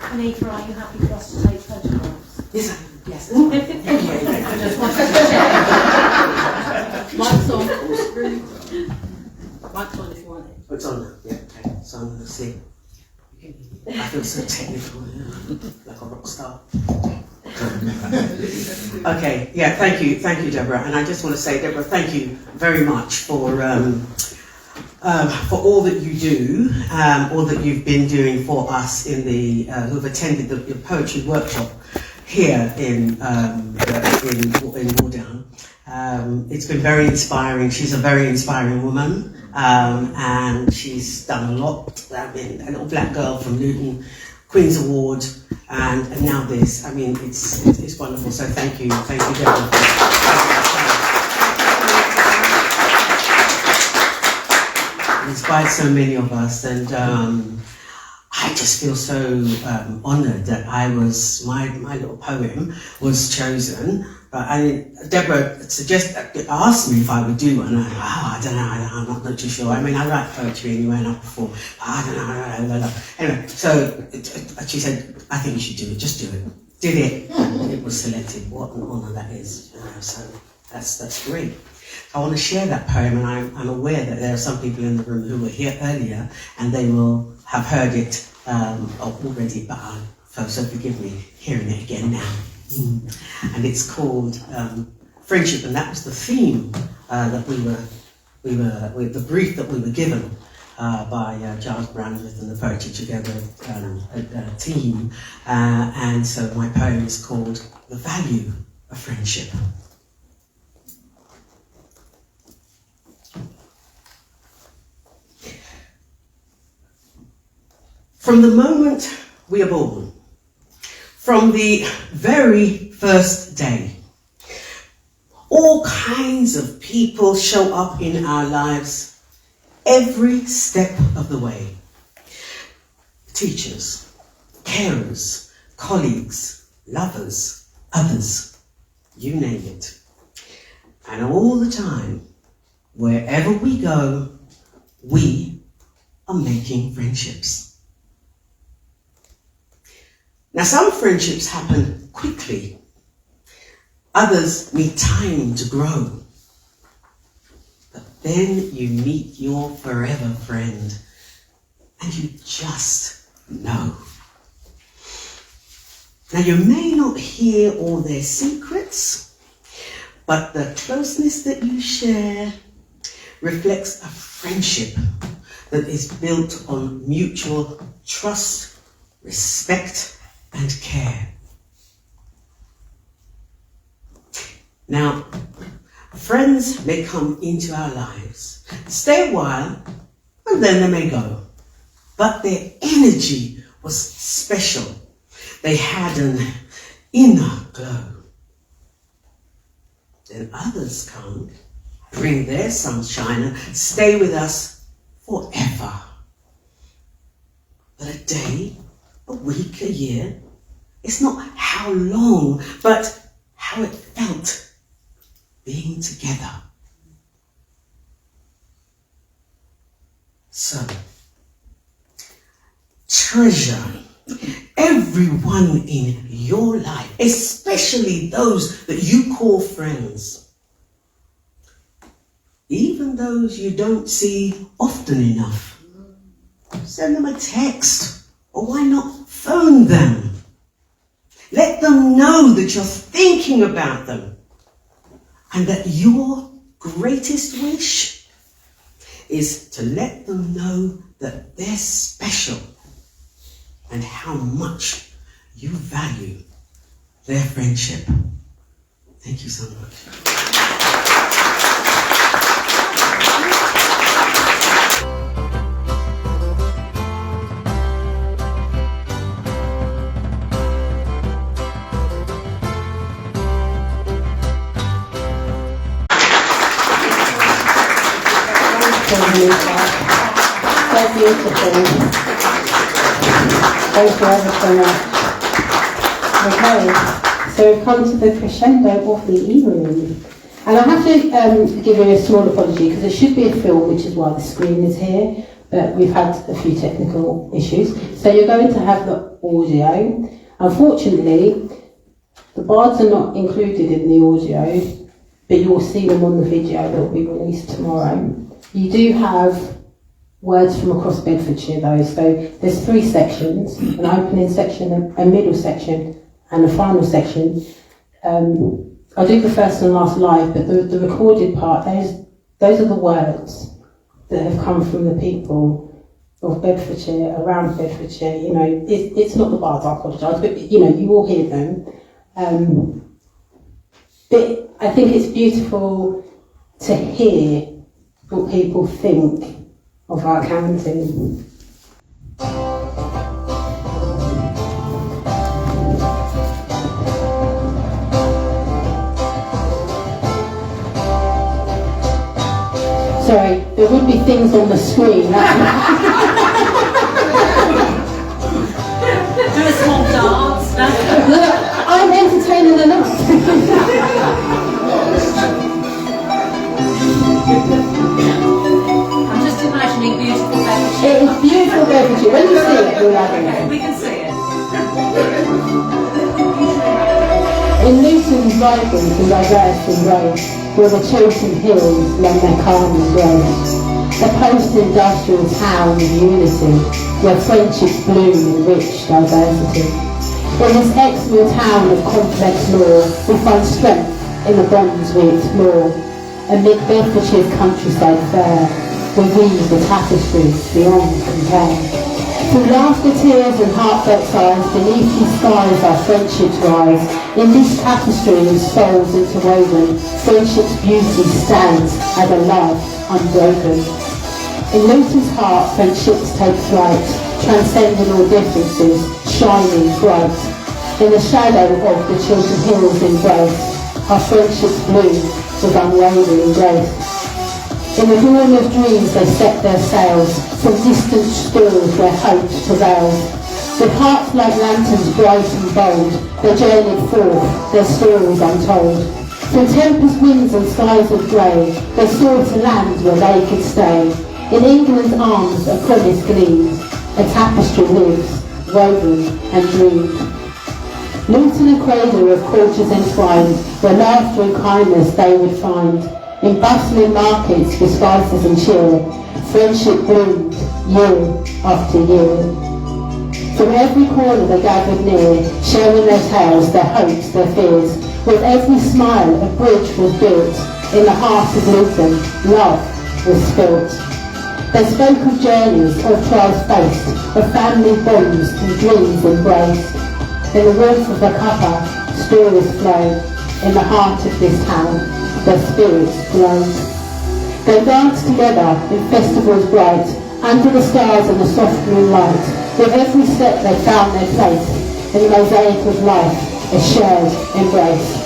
Hanifa, are you happy for us to take photographs? Yes, yes. I just wanted to check. Mike's on. Mike's on if you want it. It's on now, yeah, okay. So I'm going to sing. I feel so technical, like a rock star. Okay, yeah, thank you, Deborah. And I just want to say, Deborah, thank you very much for all that you do, all that you've been doing for us in the who've attended the poetry workshop here in Wardown. It's been very inspiring. She's a very inspiring woman, and she's done a lot. I mean, a little black girl from Luton, Queen's Award, and now this. I mean, it's wonderful. So thank you, Deborah. Inspired so many of us, and I just feel so honoured that my little poem was chosen. But Deborah asked me if I would do one. I don't know, I'm not too sure. I mean, I write poetry anyway, and I perform. I don't know. Anyway, so she said, I think you should do it. Just do it. Did it? And it was selected. What an honour that is. So that's great. I want to share that poem, and I'm aware that there are some people in the room who were here earlier, and they will have heard it already, but so forgive me hearing it again now. And it's called Friendship, and that was the theme that the brief that we were given by Giles Brandreth and the Poetry Together team, and so my poem is called The Value of Friendship. From the moment we are born, from the very first day, all kinds of people show up in our lives every step of the way. Teachers, carers, colleagues, lovers, others, you name it. And all the time, wherever we go, we are making friendships. Now, some friendships happen quickly. Others need time to grow. But then you meet your forever friend, and you just know. Now, you may not hear all their secrets, but the closeness that you share reflects a friendship that is built on mutual trust, respect, and care. Now, friends may come into our lives, stay a while, and then they may go. But their energy was special. They had an inner glow. Then others come, bring their sunshine, and stay with us forever. But a day, a week, a year, it's not how long, but how it felt being together. So, treasure everyone in your life, especially those that you call friends. Even those you don't see often enough. Send them a text, or why not phone them? Let them know that you're thinking about them, and that your greatest wish is to let them know that they're special and how much you value their friendship. Thank you so much. So beautiful. Thank you ever so much. Okay, so we've come to the crescendo of the evening. And I have to give you a small apology because it should be a film, which is why the screen is here, but we've had a few technical issues. So you're going to have the audio. Unfortunately, the bards are not included in the audio, but you will see them on the video that will be released tomorrow. You do have words from across Bedfordshire though. So there's 3 sections, an opening section, a middle section and a final section. I'll do the first and last live, but the recorded part, those are the words that have come from the people of Bedfordshire, around Bedfordshire. You know, it's not the bards, I apologise, but you know, you all hear them. But I think it's beautiful to hear what people think of our county. Sorry, there would be things on the screen. Do a small dance. Look, I'm entertaining enough. I'm just imagining beautiful Bedfordshire. It is beautiful Bedfordshire. When you see it, you'll love it. We can see it. In Luton's vibrant and diverse embrace, where the chosen hills lend their calm and grace, a post-industrial town of unity, where friendships bloom in rich diversity. In this exmoor town of complex lore, we find strength in the bonds we explore. Amid Bedfordshire's countryside fair, we weave the tapestries beyond compare. Through laughter, tears and heartfelt sighs, beneath these skies our friendships rise. In this tapestry of souls interwoven, friendship's beauty stands as a life unbroken. In Luton's heart, friendships take flight, transcending all differences, shining bright. In the shadow of the Chiltern Hills embrace, our friendships bloom with unwavering grace. In the dawn of dreams they set their sails, from distant shores where hope prevails. With hearts like lanterns bright and bold, they journeyed forth, their stories untold. Through tempest winds and skies of grey, they sought a land where they could stay. In England's arms a promise gleams, a tapestry lives, woven and dreamed. Luton a cradle of cultures entwined, where laughter and kindness they would find. In bustling markets with spices and cheer, friendship bloomed year after year. From every corner they gathered near, sharing their tales, their hopes, their fears. With every smile a bridge was built, in the heart of Luton, love was spilt. They spoke of journeys, of trials faced, of family bonds and dreams embraced. In the warmth of the cuppa, stories flow, in the heart of this town, their spirits glow. They danced together in festivals bright, under the stars and the soft moonlight. With every step they found their place, in the mosaic of life, a shared embrace.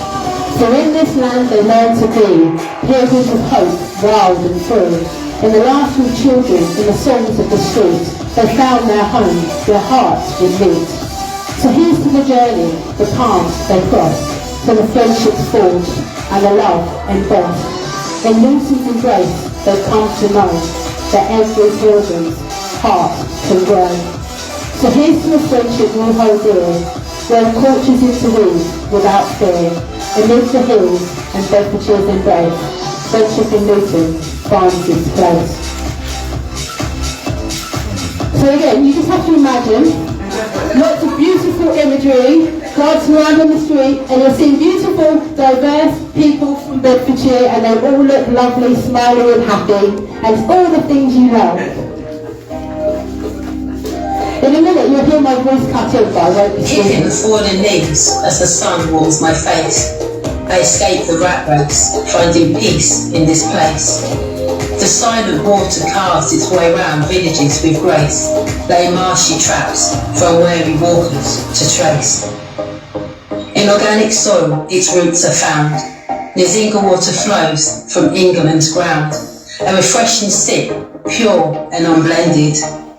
For in this land they learned to be, pilgrims of hope, wild and free. In the laughter of children, in the songs of the street, they found their home, their hearts would meet. So here's to the journey, the paths they crossed, to the friendships forged, and the love embossed. In Luton's embrace, they've come to know that every pilgrim's heart can grow. So here's to a friendship we hold dear, where cultures interweave without fear. Amid the hills and Bedfordshire's embrace, friendship in Luton finds its place. So again, you just have to imagine lots of beautiful imagery, guards around on the street, and you're seeing beautiful, diverse people from Bedfordshire, and they all look lovely, smiling and happy, and it's all the things you love. In a minute you'll hear my voice cut in, but I won't be speaking. Kicking the falling leaves as the sun warms my face, I escape the rat race, finding peace in this place. The silent water carves its way round villages with grace, laying marshy traps for unwary walkers to trace. In organic soil its roots are found, Nzinga water flows from England's ground, a refreshing sip, pure and unblended,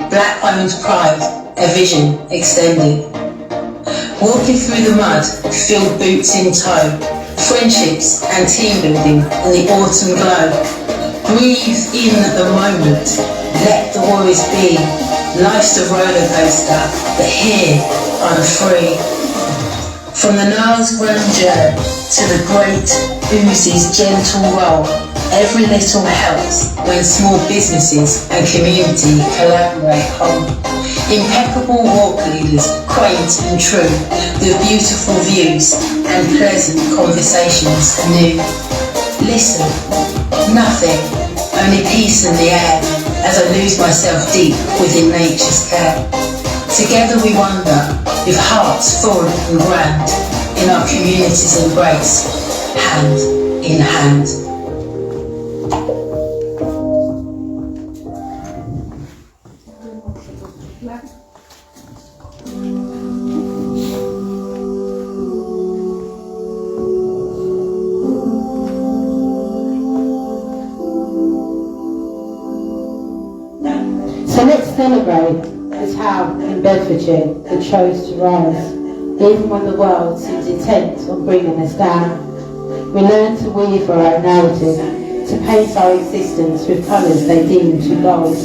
black-owned pride, a vision extended. Walking through the mud, filled boots in tow, friendships and team building in the autumn glow. Breathe in the moment, let the worries be. Life's a roller coaster, but here I'm free. From the Nile's grandeur to the great oozy's gentle roll, Every little helps when small businesses and community collaborate on. Impeccable walk leaders, quaint and true, with beautiful views and pleasant conversations anew. Listen, nothing, only peace in the air, as I lose myself deep within nature's care. Together we wander, with hearts full and grand, in our community's embrace, hand in hand. So let's celebrate the town in Bedfordshire that chose to rise, even when the world seems intent on bringing us down. We learn to weave our own narrative, to paint our existence with colours they deem too bold.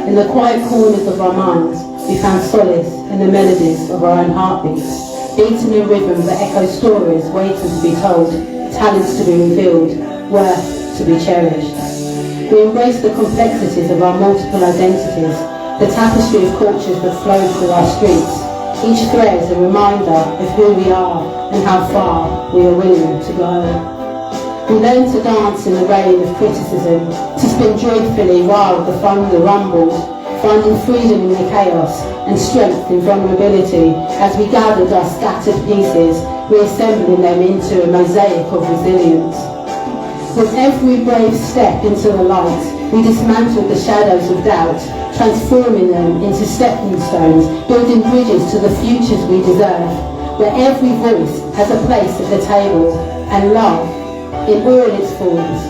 In the quiet corners of our minds, we found solace in the melodies of our own heartbeats, beating in rhythm that echo stories waiting to be told, talents to be revealed, worth to be cherished. We embrace the complexities of our multiple identities, the tapestry of cultures that flow through our streets. Each thread is a reminder of who we are and how far we are willing to go. We learn to dance in the rain of criticism, to spin joyfully while the thunder rumbled, finding freedom in the chaos and strength in vulnerability as we gathered our scattered pieces, reassembling them into a mosaic of resilience. With every brave step into the light, we dismantled the shadows of doubt, transforming them into stepping stones, building bridges to the futures we deserve, where every voice has a place at the table, and love, in all its forms,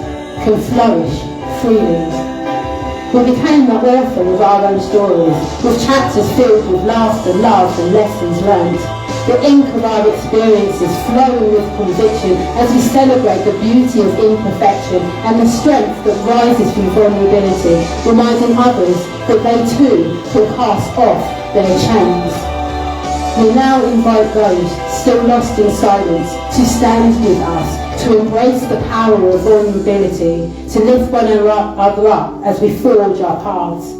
can flourish freely. We became the author of our own stories, with chapters filled with laughter, love and lessons learned. The ink of our experiences flowing with conviction as we celebrate the beauty of imperfection and the strength that rises from vulnerability, reminding others that they too can cast off their chains. We now invite those still lost in silence to stand with us, to embrace the power of vulnerability, to lift one another up as we forge our paths.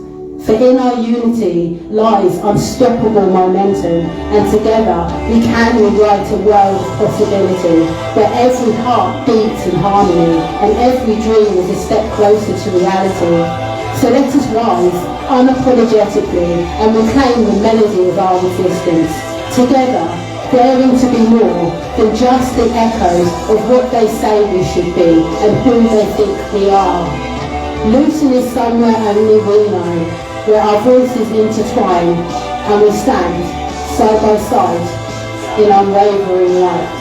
For in our unity lies unstoppable momentum, and together we can rewrite a world of possibility, where every heart beats in harmony, and every dream is a step closer to reality. So let us rise unapologetically and reclaim the melody of our existence, together daring to be more than just the echoes of what they say we should be and who they think we are. Luton is somewhere only we know, where our voices intertwine and we stand side by side in unwavering light.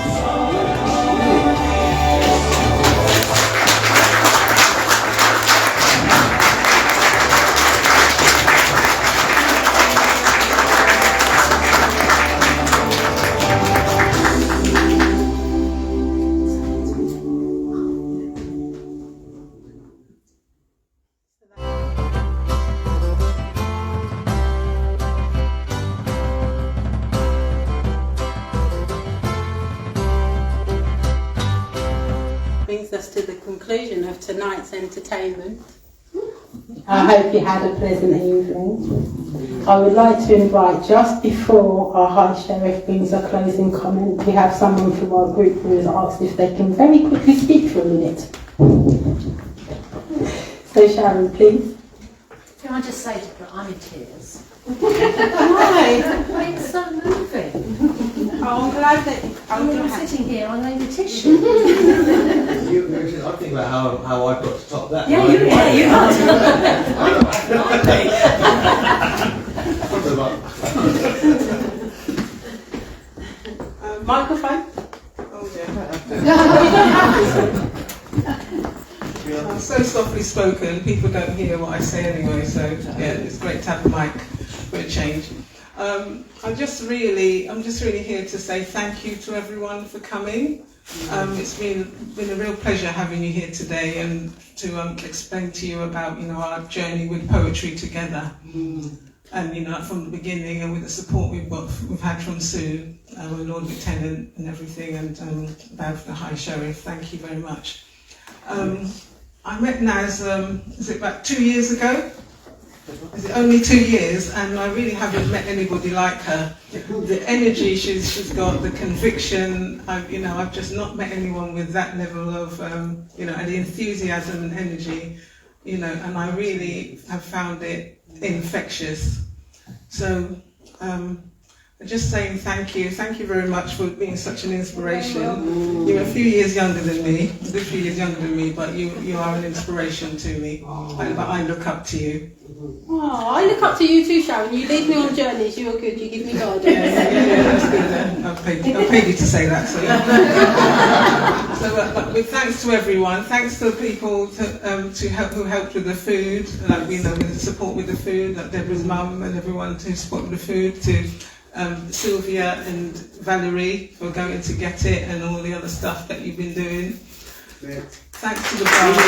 Brings us to the conclusion of tonight's entertainment. I hope you had a pleasant evening. I would like to invite, just before our High Sheriff brings a closing comment, we have someone from our group who has asked if they can very quickly speak for a minute. So Sharon, please. Can I just say that I'm in tears? Why? It's so moving. Oh, I'm glad that I'm sitting here on a tissue. I think about how I got to top that. Yeah, you are. Microphone? Oh yeah. I'm so softly spoken, people don't hear what I say anyway, so yeah, it's great to have a mic for a change. I'm just really here to say thank you to everyone for coming. It's been a real pleasure having you here today and to explain to you about our journey with poetry together. And from the beginning, and with the support we've had from Sue, our Lord Lieutenant and everything, and Bav, the High Sheriff. Thank you very much. I met Naz, is it about 2 years ago? Is it only 2 years? And I really haven't met anybody like her. The energy she's got, the conviction, I've just not met anyone with that level of, and the enthusiasm and energy, and I really have found it infectious. So, just saying thank you very much for being such an inspiration. You're a few years younger than me, a good few years younger than me, but you are an inspiration to me. But I look up to you. Oh, I look up to you too, Sharon. You lead me on journeys. You're good. You give me guidance. Yeah, that's good. I've paid you to say that. So, but with thanks to everyone, thanks to the people who helped with the food, with the support with the food, like Debra's mum and everyone who supported the food, to Sylvia and Valerie for going to get it and all the other stuff that you've been doing. Thanks to the bards.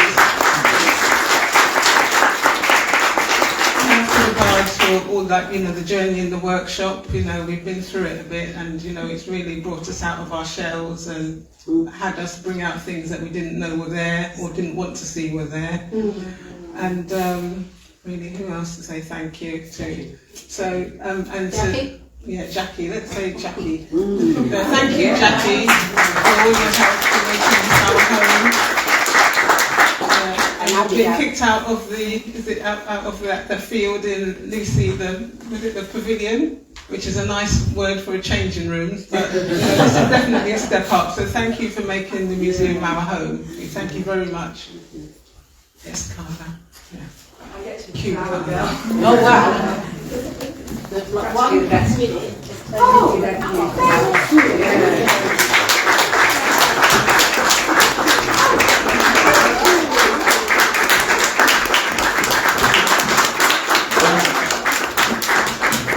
Thanks to the bards for all that, the journey in the workshop. We've been through it a bit, and it's really brought us out of our shells and had us bring out things that we didn't know were there or didn't want to see were there. And really, who else to say thank you to? So, and Jackie? Jackie, let's say Jackie. Thank you, Jackie, for all your help to making our home. And I've been kicked out of the field in Lucy, the pavilion, which is a nice word for a changing room, but this is definitely a step up. So thank you for making the museum our home. Thank you very much. Yes, Carla. Yeah. I get to Cute girl. Oh, wow. There's like one minute.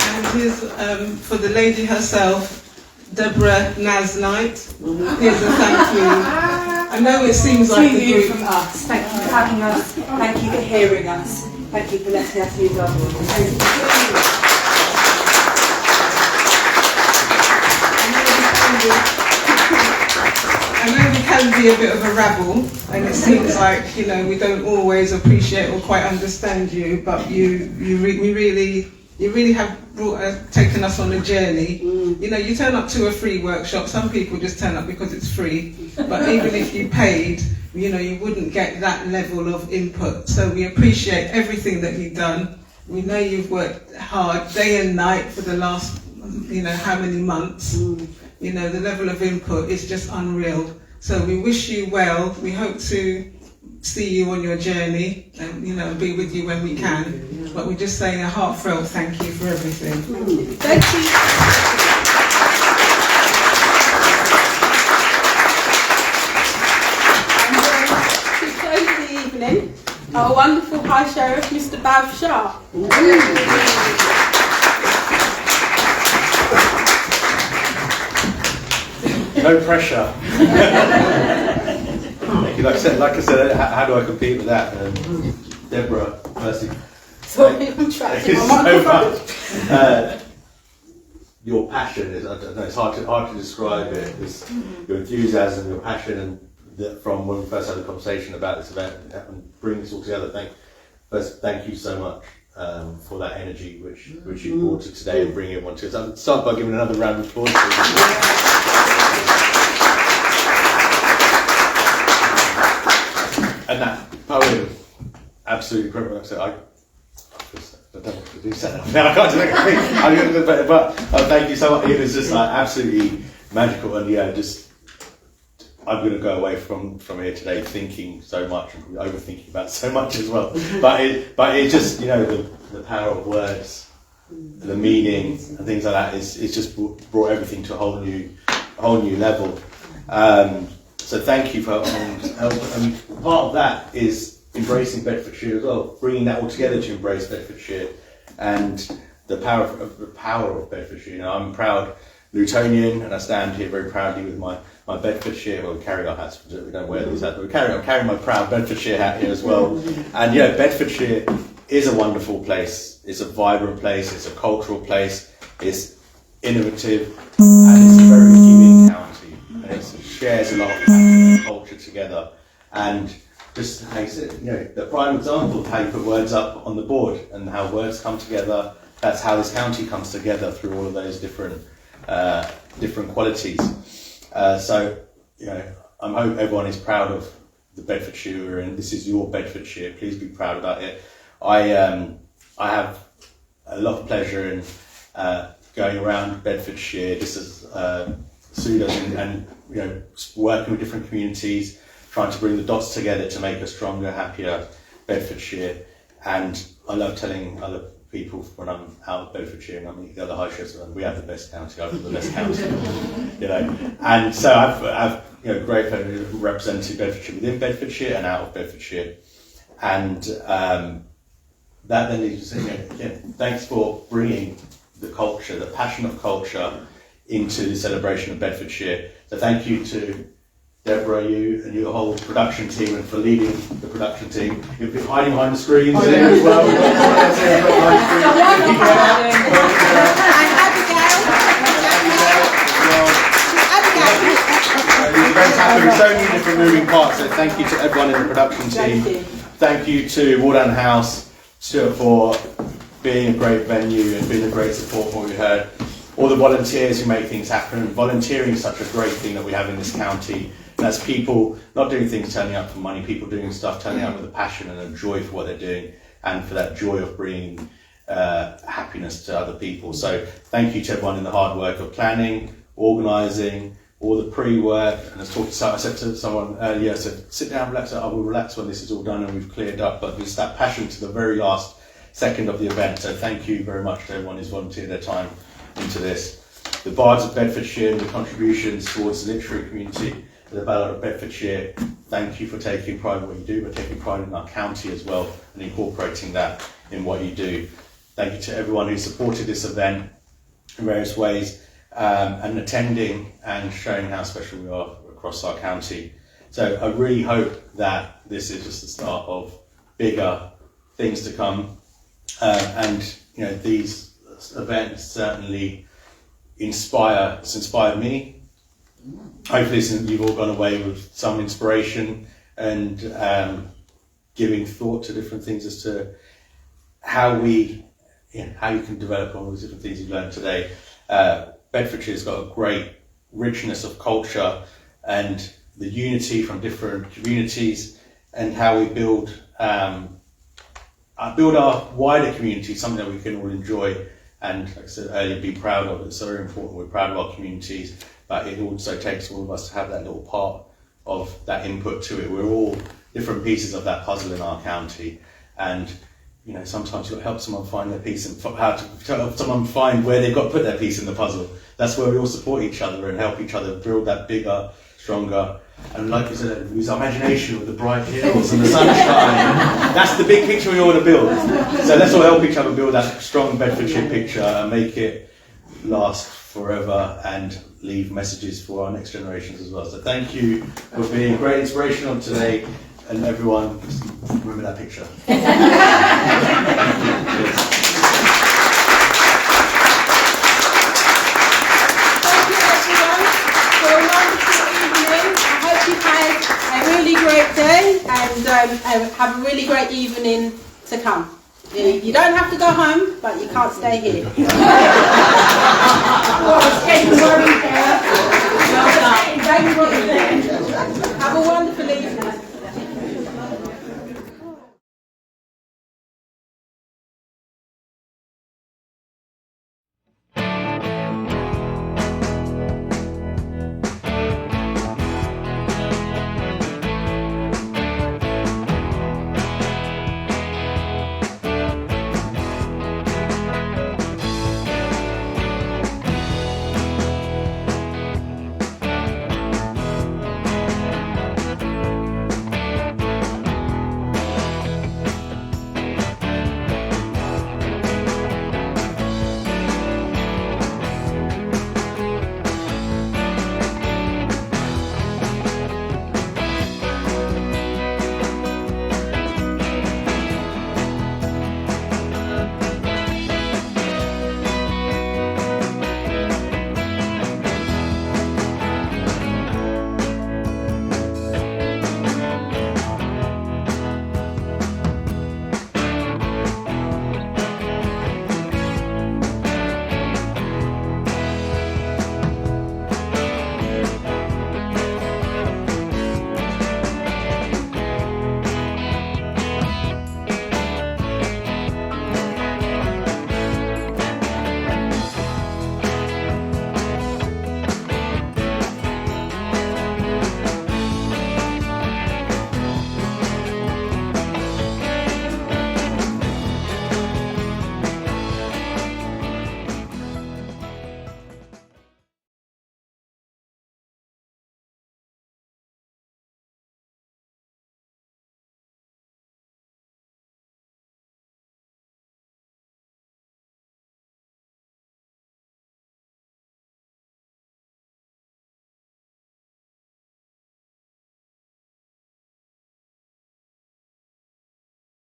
And here's for the lady herself, Debra Knight. Here's a thank you. I know it seems like To the you group. from us. Thank you for having us. Thank you for hearing us. Thank you for letting us use our voice. I know we can be a bit of a rabble, and it seems like we don't always appreciate or quite understand you, but you really have taken us on a journey. You turn up to a free workshop. Some people just turn up because it's free, but even if you paid, you wouldn't get that level of input. So we appreciate everything that you've done. We know you've worked hard day and night for the last, how many months. The level of input is just unreal. So we wish you well. We hope to see you on your journey and, be with you when we can. But we're just saying a heartfelt thank you for everything. Thank you. To close the evening, our wonderful High Sheriff, Mr. Bav Shah. No pressure. Thank you. Like I said, how do I compete with that? Deborah, Mercy. Sorry, I'm trying to So much. Your passion is, I don't know, it's hard to describe it. It's your enthusiasm, your passion, and from when we first had a conversation about this event and bring this all together. Thank you so much for that energy which you brought to today and bring everyone to us. I'll start by giving another round of applause. And that poem, absolutely incredible. So I don't know what to do so now. I can't do that. But thank you so much. It was just absolutely magical, and I'm going to go away from here today thinking so much and overthinking about so much as well. But it just the power of words, the meaning and things like that is just brought everything to a whole new level. So thank you for and part of that is embracing Bedfordshire as well, bringing that all together to embrace Bedfordshire and the power of Bedfordshire. I'm a proud Lutonian, and I stand here very proudly with my Bedfordshire. Well, we carry our hats. We don't wear these hats, but I'm carrying my proud Bedfordshire hat here as well. And Bedfordshire is a wonderful place. It's a vibrant place. It's a cultural place. It's innovative, and it's a very giving county. And it shares a lot of passion and culture together. And just how you said, the prime example of how you put words up on the board and how words come together. That's how this county comes together through all of those different qualities. So, I hope everyone is proud of the Bedfordshire, and this is your Bedfordshire. Please be proud about it. I have a lot of pleasure in going around Bedfordshire. This is Suda and working with different communities, trying to bring the dots together to make a stronger, happier Bedfordshire. And I love telling other people when I'm out of Bedfordshire and I meet the other High Sheriffs, we have the best county, I've got the best county, And so I've great pleasure representing Bedfordshire within Bedfordshire and out of Bedfordshire. And that then leads to say, thanks for bringing the culture, the passion of culture, into the celebration of Bedfordshire. So thank you to Debra, you and your whole production team, and for leading the production team. You've been hiding behind the screens there as well. There's so many different moving parts, so thank you to everyone in the production team. Thank you to Wardown House for being a great venue and being a great support for what we heard. All the volunteers who make things happen. Volunteering is such a great thing that we have in this county. That's people not doing things turning up for money, people doing stuff turning up with a passion and a joy for what they're doing, and for that joy of bringing happiness to other people. So thank you to everyone in the hard work of planning, organising, all the pre-work. And I said to someone earlier, I said, sit down, relax. I will relax when this is all done and we've cleared up, but there's that passion to the very last second of the event. So thank you very much to everyone who's volunteered their time into this. The Bards of Bedfordshire and the contributions towards the literary community, the Ballad of Bedfordshire, thank you for taking pride in what you do, but taking pride in our county as well and incorporating that in what you do. Thank you to everyone who supported this event in various ways, and attending and showing how special we are across our county. So I really hope that this is just the start of bigger things to come, and these events certainly it's inspired me. Hopefully you've all gone away with some inspiration and giving thought to different things as to how you can develop all these different things you've learned today. Bedfordshire's got a great richness of culture and the unity from different communities, and how we build our wider community, something that we can all enjoy and, like I said earlier, be proud of. It's so very important. We're proud of our communities, but it also takes all of us to have that little part of that input to it. We're all different pieces of that puzzle in our county, and sometimes you've got to help someone find their piece and how to help someone find where they've got to put their piece in the puzzle. That's where we all support each other and help each other build that bigger, stronger, and like you said, use our imagination with the bright hills and the sunshine. That's the big picture we want to build. So let's all help each other build that strong Bedfordshire picture and make it last forever and leave messages for our next generations as well. So thank you for being great inspirational today, and everyone, remember that picture. Great day, and have a really great evening to come. You don't have to go home, but you can't stay here.